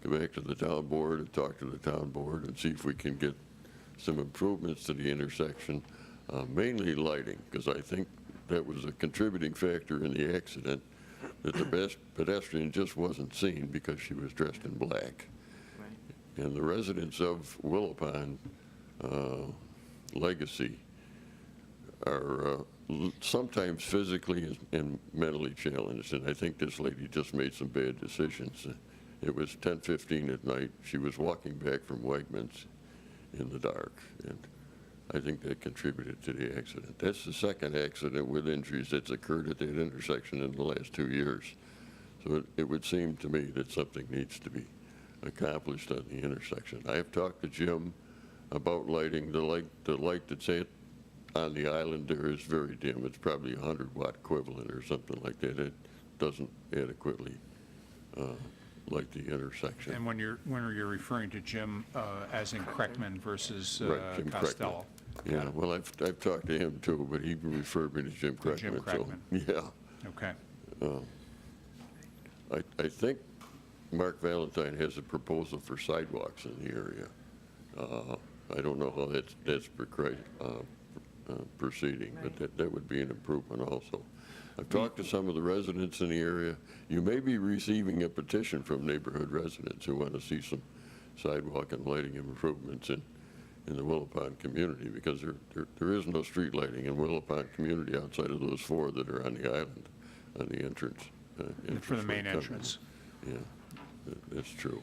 go back to the town board and talk to the town board and see if we can get some improvements to the intersection, mainly lighting, because I think that was a contributing factor in the accident, that the pedestrian just wasn't seen because she was dressed in black. Right. And the residents of Willow Pond Legacy are sometimes physically and mentally challenged, and I think this lady just made some bad decisions. It was 10:15 at night. She was walking back from Wegmans in the dark, and I think that contributed to the accident. That's the second accident with injuries that's occurred at that intersection in the last 2 years. So it would seem to me that something needs to be accomplished on the intersection. I have talked to Jim about lighting. The light that's on the island there is very dim. It's probably a 100-watt equivalent or something like that. It doesn't adequately light the intersection. And when you're referring to Jim, as in Kreckman versus Right, Jim Costello. Kreckman. Yeah, well, I've talked to him too, but he referred me to Jim Kreckman. Jim Kreckman. So, yeah. Okay. I think Mark Valentine has a proposal for sidewalks in the area. I don't know how that's proceeding, Right. but that would be an improvement also. I've talked to some of the residents in the area. You may be receiving a petition from neighborhood residents who want to see some sidewalk and lighting improvements in the Willow Pond community, because there is no street lighting in Willow Pond community outside of those four that are on the island, on the entrance. For the main entrance. Yeah, that's true.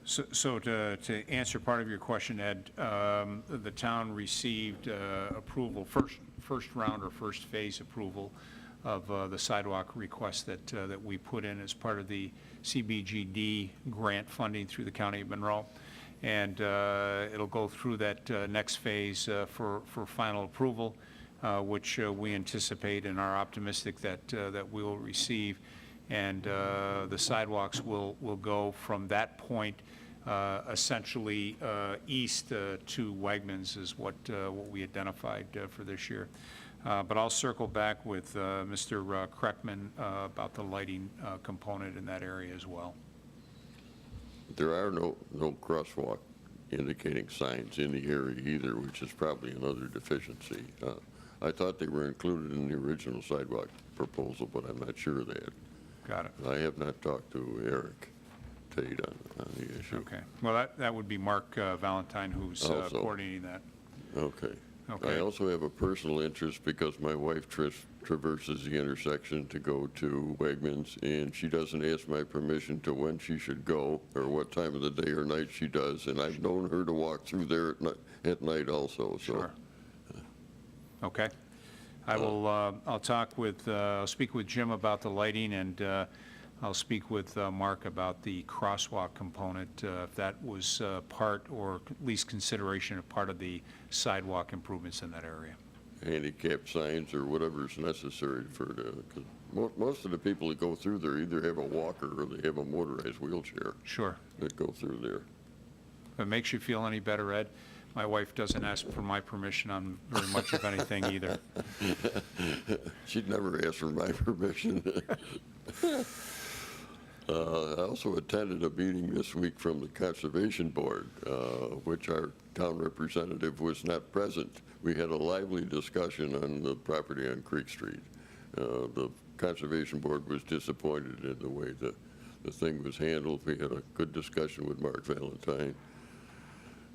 So to answer part of your question, Ed, the town received approval, first round or first phase approval of the sidewalk request that we put in as part of the CBGD grant funding through the County of Monroe. And it'll go through that next phase for final approval, which we anticipate and are optimistic that we will receive and the sidewalks will go from that point essentially east to Wegmans is what we identified for this year. But I'll circle back with Mr. Kreckman about the lighting component in that area as well. There are no crosswalk indicating signs in the area either, which is probably another deficiency. I thought they were included in the original sidewalk proposal, but I'm not sure of that. Got it. I have not talked to Eric Tate on the issue. Okay. Well, that would be Mark Valentine who's Also. coordinating that. Okay. Okay. I also have a personal interest because my wife traverses the intersection to go to Wegmans, and she doesn't ask my permission to when she should go or what time of the day or night she does, and I've known her to walk through there at night also, so. Sure. Okay. I will, I'll speak with Jim about the lighting, and I'll speak with Mark about the crosswalk component, if that was part, or at least consideration of part of the sidewalk improvements in that area. Handicap signs or whatever's necessary because most of the people that go through there either have a walker or they have a motorized wheelchair. Sure. That go through there. If it makes you feel any better, Ed, my wife doesn't ask for my permission on very much of anything either. She'd never ask for my permission. I also attended a meeting this week from the Conservation Board, which our town representative was not present. We had a lively discussion on the property on Creek Street. The Conservation Board was disappointed in the way the thing was handled. We had a good discussion with Mark Valentine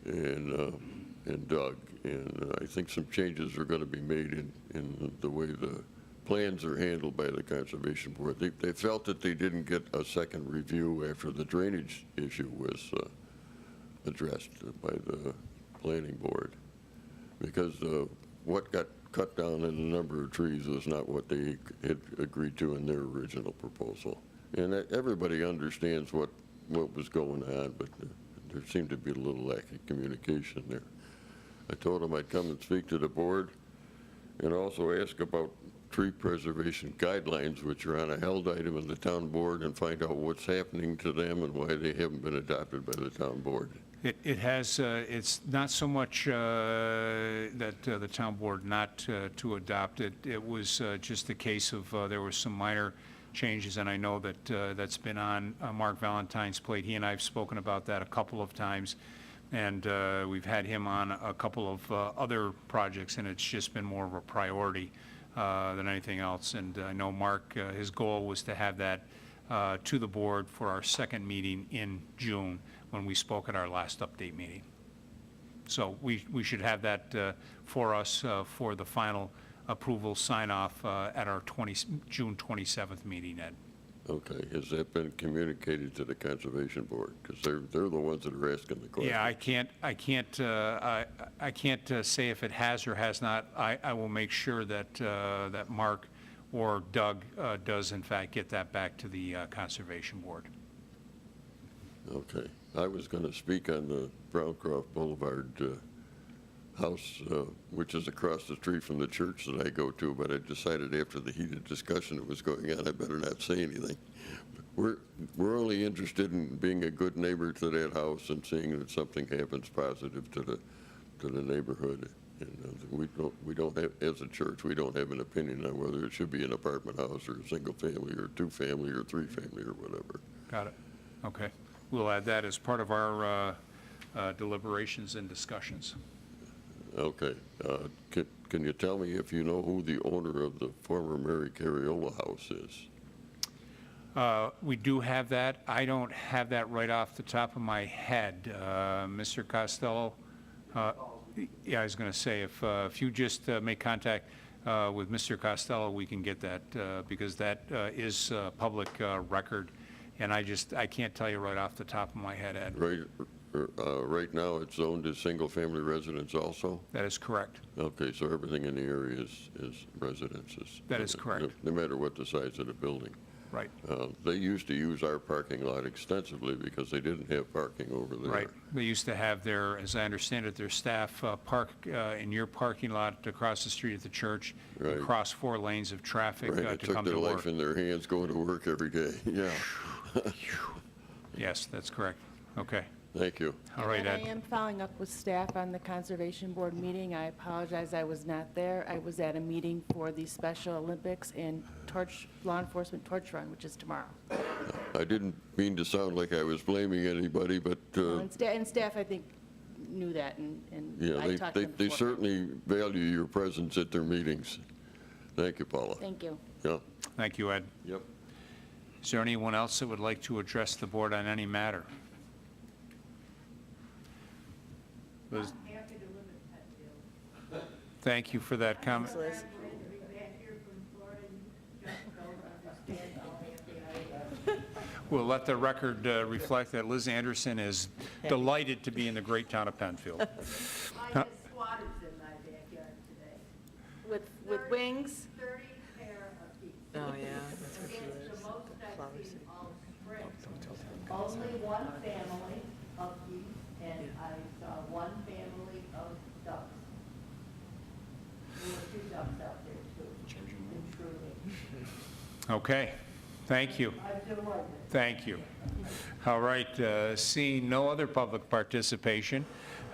and Doug, and I think some changes are going to be made in the way the plans are handled by the Conservation Board. They felt that they didn't get a second review after the drainage issue was addressed by the Planning Board, because what got cut down in the number of trees was not what they had agreed to in their original proposal. And everybody understands what was going on, but there seemed to be a little lack of communication there. I told them I'd come and speak to the board and also ask about tree preservation guidelines, which are on a held item in the town board, and find out what's happening to them and why they haven't been adopted by the town board. It has, it's not so much that the town board not to adopt it. It was just a case of there were some minor changes, and I know that that's been on Mark Valentine's plate. He and I have spoken about that a couple of times, and we've had him on a couple of other projects, and it's just been more of a priority than anything else. And I know Mark, his goal was to have that to the board for our second meeting in June, when we spoke at our last update meeting. So we should have that for us for the final approval sign-off at our June 27th meeting, Ed. Okay, has that been communicated to the Conservation Board? Because they're the ones that are asking the question. Yeah, I can't say if it has or has not. I will make sure that that Mark or Doug does in fact get that back to the Conservation Board. Okay. I was going to speak on the Browncroft Boulevard house, which is across the street from the church that I go to, but I decided after the heated discussion that was going on, I better not say anything. We're only interested in being a good neighbor to that house and seeing that something happens positive to the neighborhood. And we don't have, as a church, we don't have an opinion on whether it should be an apartment house or a single family or two family or three family or whatever. Got it. Okay. We'll add that as part of our deliberations and discussions. Okay. Can you tell me if you know who the owner of the former Mary Carriola house is? We do have that. I don't have that right off the top of my head. Mr. Costello? Yeah, I was going to say, if you just make contact with Mr. Costello, we can get that, because that is public record. And I can't tell you right off the top of my head, Ed. Right now, it's zoned as single-family residence also? That is correct. Okay, so everything in the area is residences? That is correct. No matter what the size of the building? Right. They used to use our parking lot extensively because they didn't have parking over there. Right. They used to have their, as I understand it, their staff park in your parking lot across the street at the church, Right. across 4 lanes of traffic Right, they to took come their to life work. in their hands going to work every day, yeah. Yes, that's correct. Okay. Thank you. All right, And I Ed. am following up with staff on the Conservation Board meeting. I apologize, I was not there. I was at a meeting for the Special Olympics and law enforcement torch run, which is tomorrow. I didn't mean to sound like I was blaming anybody, but, And staff, I think, knew that, and yeah, I talked to them they before. certainly value your presence at their meetings. Thank you, Paula. Thank you. Yeah. Thank you, Ed. Yep. Is there anyone else that would like to address the board on any matter? Liz? Thank you for that comment. Thanks, Liz. We'll let the record reflect that Liz Anderson is delighted to be in the great town of Penfield. I have squatters in my backyard today. With wings? 30 pair of geese. Oh, yeah, that's what she It's was. the most I've Flowers. seen all spring. Only one family of geese, and I saw one family of ducks. There were 2 ducks out there, too. Intruding. Okay, thank you. I'm delighted. Thank you. All right, seeing no other public participation,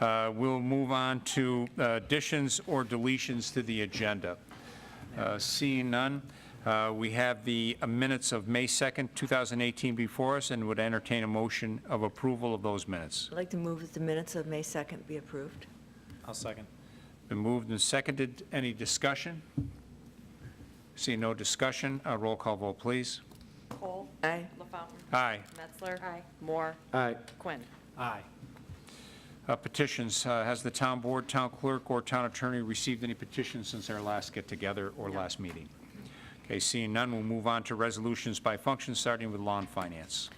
we'll move on to additions or deletions to the agenda. Seeing none, we have the minutes of May 2nd, 2018 before us, and would entertain a motion of approval of those minutes. I'd like to move that the minutes of May 2nd be approved. I'll second. Been moved and seconded. Any discussion? Seeing no discussion, roll call vote, please. Cole? Aye. LaFountain? Aye. Metzler? Aye. Moore? Aye. Quinn? Aye. Petitions, has the town board, town clerk, or town attorney received any petitions since our last get-together or last meeting? Okay, seeing none, we'll move on to resolutions by function, starting with law and finance.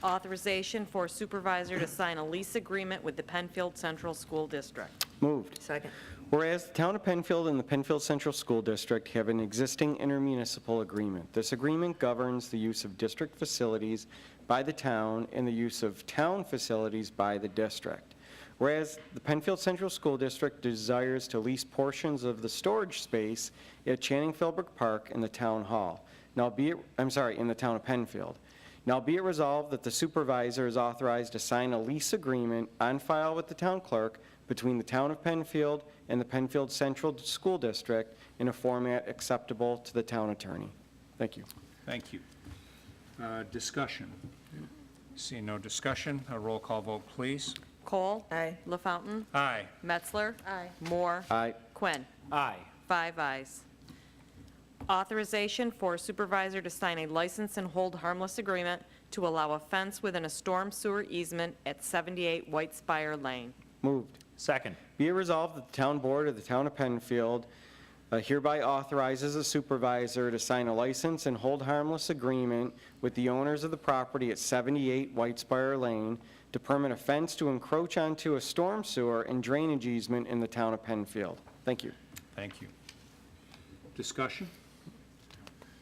Authorization for supervisor to sign a lease agreement with the Penfield Central School District. Moved. Second. Whereas the town of Penfield and the Penfield Central School District have an existing intermunicipal agreement. This agreement governs the use of district facilities by the town and the use of town facilities by the district. Whereas the Penfield Central School District desires to lease portions of the storage space at Channing Philbrook Park in the town hall. Now be it, in the town of Penfield. Now be it resolved that the supervisor is authorized to sign a lease agreement on file with the town clerk between the town of Penfield and the Penfield Central School District in a format acceptable to the town attorney. Thank you. Thank you. Discussion. Seeing no discussion, a roll call vote, please. Cole? Aye. LaFountain? Aye. Metzler? Aye. Moore? Aye. Quinn? Aye. 5 ayes. Authorization for supervisor to sign a license and hold harmless agreement to allow a fence within a storm sewer easement at 78 White Spire Lane. Moved. Second. Be it resolved that the town board of the town of Penfield hereby authorizes a supervisor to sign a license and hold harmless agreement with the owners of the property at 78 White Spire Lane to permit a fence to encroach onto a storm sewer and drainage easement in the town of Penfield. Thank you. Thank you. Discussion?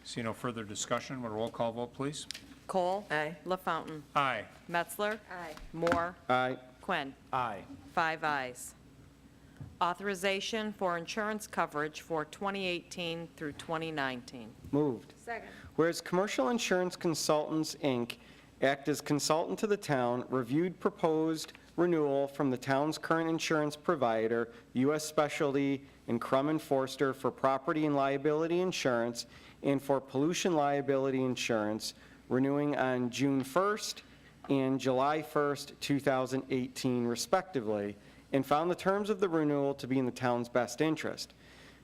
See no further discussion, would a roll call vote, please? Cole? Aye. LaFountain? Aye. Metzler? Aye. Moore? Aye. Quinn? Aye. 5 ayes. Authorization for insurance coverage for 2018 through 2019. Moved. Second. Whereas Commercial Insurance Consultants, Inc. act as consultant to the town, reviewed proposed renewal from the town's current insurance provider, U.S. Specialty and Crum & Forster for property and liability insurance and for pollution liability insurance, renewing on June 1st and July 1st, 2018 respectively, and found the terms of the renewal to be in the town's best interest.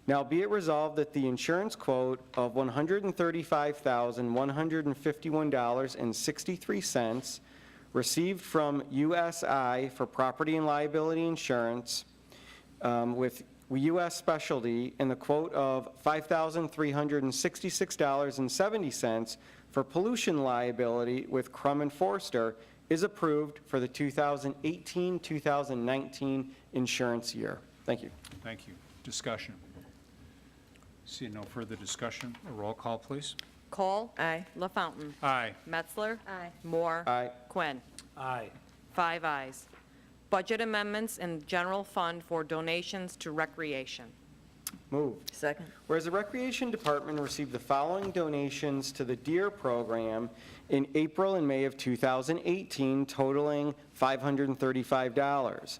Now be it resolved that the insurance quote of $135,151.63 received from USI for property and liability insurance with U.S. Specialty and the quote of $5,366.70 for pollution liability with Crum & Forster is approved for the 2018-2019 insurance year. Thank you. Thank you. Discussion? See no further discussion, a roll call, please. Cole. Aye. LaFountain. Aye. Metzler. Aye. Moore. Aye. Quinn. Aye. 5 ayes. Budget amendments in general fund for donations to recreation. Moved. Second. Whereas the Recreation Department received the following donations to the Deer Program in April and May of 2018 totaling $535.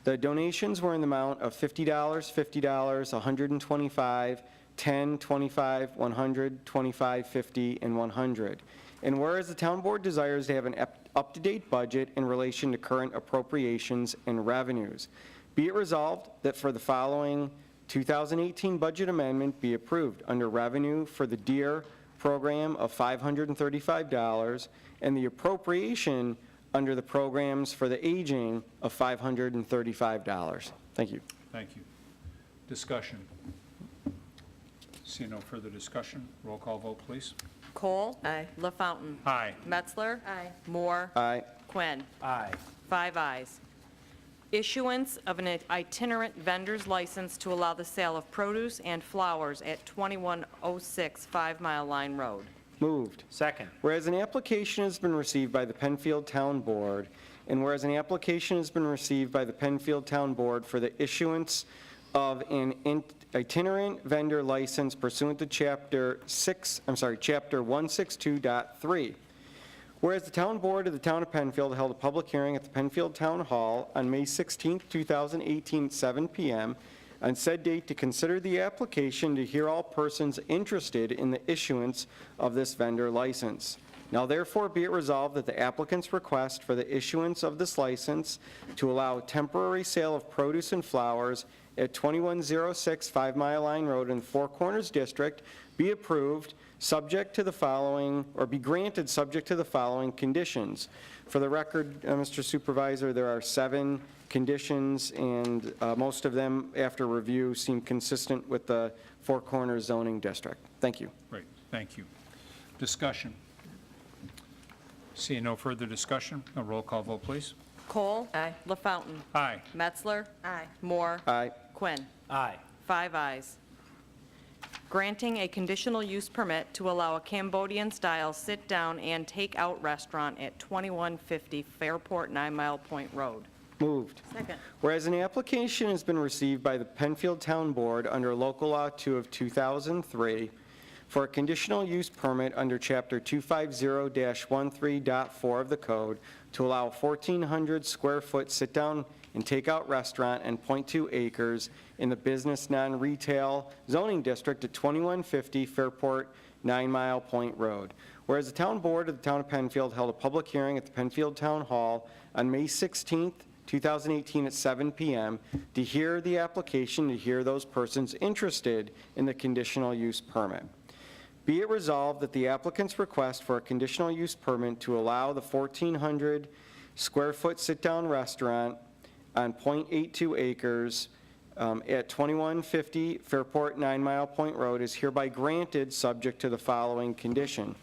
The donations were in the amount of $50, $50, $125, $10, $25, $100, $25, $50, and $100. And whereas the Town Board desires to have an up-to-date budget in relation to current appropriations and revenues, be it resolved that for the following 2018 budget amendment be approved under revenue for the Deer Program of $535 and the appropriation under the programs for the aging of $535. Thank you. Thank you. Discussion. See no further discussion. Roll call vote, please. Cole. Aye. LaFountain. Aye. Metzler. Aye. Moore. Aye. Quinn. Aye. 5 ayes. Issuance of an itinerant vendor's license to allow the sale of produce and flowers at 2106 5 Mile Line Road. Moved. Second. Whereas an application has been received by the Penfield Town Board, and whereas an application has been received by the Penfield Town Board for the issuance of an itinerant vendor license pursuant to Chapter 162.3. Whereas the Town Board of the Town of Penfield held a public hearing at the Penfield Town Hall on May 16, 2018, at 7 p.m. on said date to consider the application to hear all persons interested in the issuance of this vendor license. Now therefore be it resolved that the applicant's request for the issuance of this license to allow temporary sale of produce and flowers at 2106 5 Mile Line Road in the Four Corners District be approved, subject to the following, or be granted subject to the following conditions. For the record, Mr. Supervisor, there are 7 conditions, and most of them, after review, seem consistent with the Four Corners zoning district. Thank you. Great, thank you. Discussion. Seeing no further discussion, a roll call vote, please. Cole. Aye. LaFountain. Aye. Metzler. Aye. Moore. Aye. Quinn. Aye. 5 ayes. Granting a conditional use permit to allow a Cambodian-style sit-down and take-out restaurant at 2150 Fairport 9 Mile Point Road. Moved. Second. Whereas an application has been received by the Penfield Town Board under Local Law 2 of 2003 for a conditional use permit under Chapter 250-13.4 of the Code to allow a 1,400 square foot sit-down and take-out restaurant and .2 acres in the business non-retail zoning district at 2150 Fairport 9 Mile Point Road. Whereas the Town Board of the Town of Penfield held a public hearing at the Penfield Town Hall on May 16th, 2018 at 7 p.m. to hear the application, to hear those persons interested in the conditional use permit. Be it resolved that the applicant's request for a conditional use permit to allow the 1,400 square foot sit-down restaurant on .82 acres at 2150 Fairport 9 Mile Point Road is hereby granted, subject to the following condition.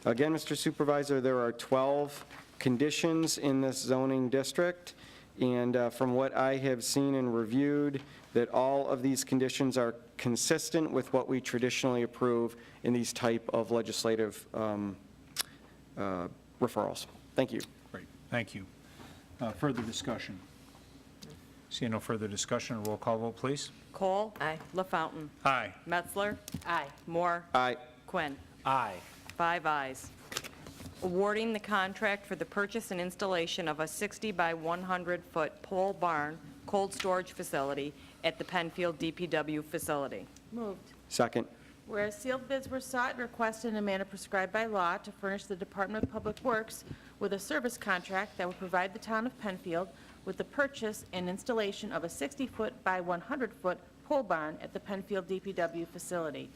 Again, Mr. Supervisor, there are 12 conditions in this zoning district, and from what I have seen and reviewed, that all of these conditions are consistent with what we traditionally approve in these type of legislative referrals. Thank you. Great, thank you. Further discussion. Seeing no further discussion, roll call vote, please. Cole. Aye. LaFountain. Aye. Metzler. Aye. Moore. Aye. Quinn. Aye. 5 ayes. Awarding the contract for the purchase and installation of a 60 by 100-foot pole barn cold storage facility at the Penfield DPW facility. Moved. Second. Whereas sealed bids were sought and requested in a manner prescribed by law to furnish the Department of Public Works with a service contract that would provide the town of Penfield with the purchase and installation of a 60-foot by 100-foot pole barn at the Penfield DPW facility.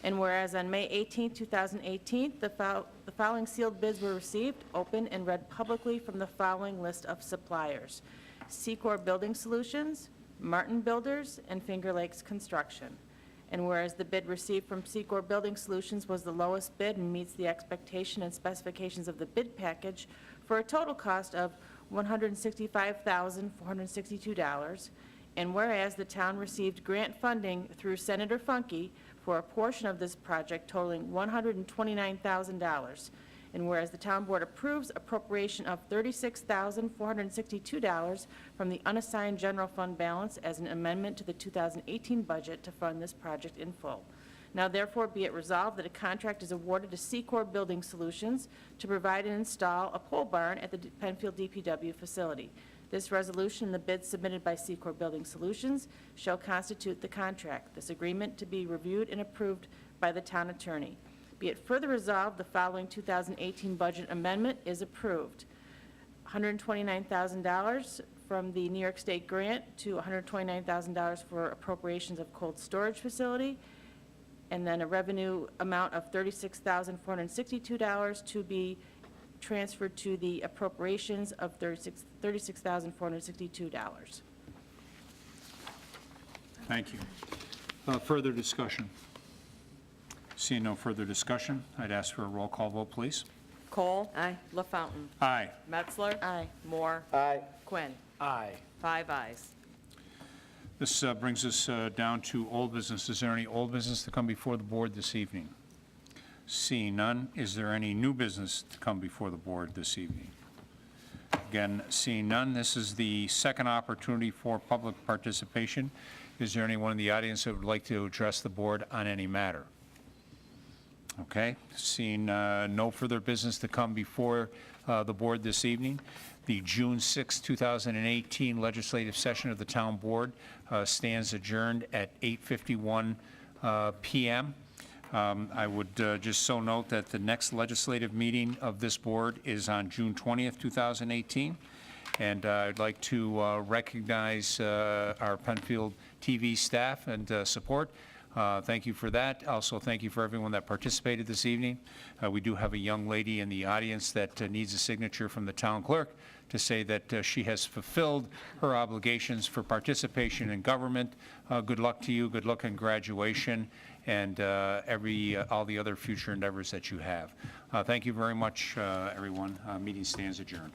And whereas on May 18, 2018, the following sealed bids were received, opened, and read publicly from the following list of suppliers: Secor Building Solutions, Martin Builders, and Finger Lakes Construction. And whereas the bid received from Secor Building Solutions was the lowest bid and meets the expectation and specifications of the bid package for a total cost of $165,462, And whereas the town received grant funding through Senator Funke for a portion of this project totaling $129,000. And whereas the town board approves appropriation of $36,462 from the unassigned general fund balance as an amendment to the 2018 budget to fund this project in full. Now therefore be it resolved that a contract is awarded to Secor Building Solutions to provide and install a pole barn at the Penfield DPW facility. This resolution and the bids submitted by Secor Building Solutions shall constitute the contract. This agreement to be reviewed and approved by the town attorney. Be it further resolved, the following 2018 budget amendment is approved. $129,000 from the New York State grant to $129,000 for appropriations of cold storage facility, and then a revenue amount of $36,462 to be transferred to the appropriations of $36,462. Thank you. Further discussion? Seeing no further discussion, I'd ask for a roll call vote, please. Cole. Aye. LaFountain. Aye. Metzler. Aye. Moore. Aye. Quinn. Aye. 5 ayes. This brings us down to old business. Is there any old business to come before the board this evening? Seeing none, is there any new business to come before the board this evening? Again, seeing none, this is the second opportunity for public participation. Is there anyone in the audience that would like to address the board on any matter? Okay, seeing no further business to come before the board this evening, the June 6, 2018 legislative session of the town board stands adjourned at 8:51 p.m. I would just so note that the next legislative meeting of this board is on June 20th, 2018. And I'd like to recognize our Penfield TV staff and support. Thank you for that. Also, thank you for everyone that participated this evening. We do have a young lady in the audience that needs a signature from the town clerk to say that she has fulfilled her obligations for participation in government. Good luck to you. Good luck in graduation and all the other future endeavors that you have. Thank you very much, everyone. Meeting stands adjourned.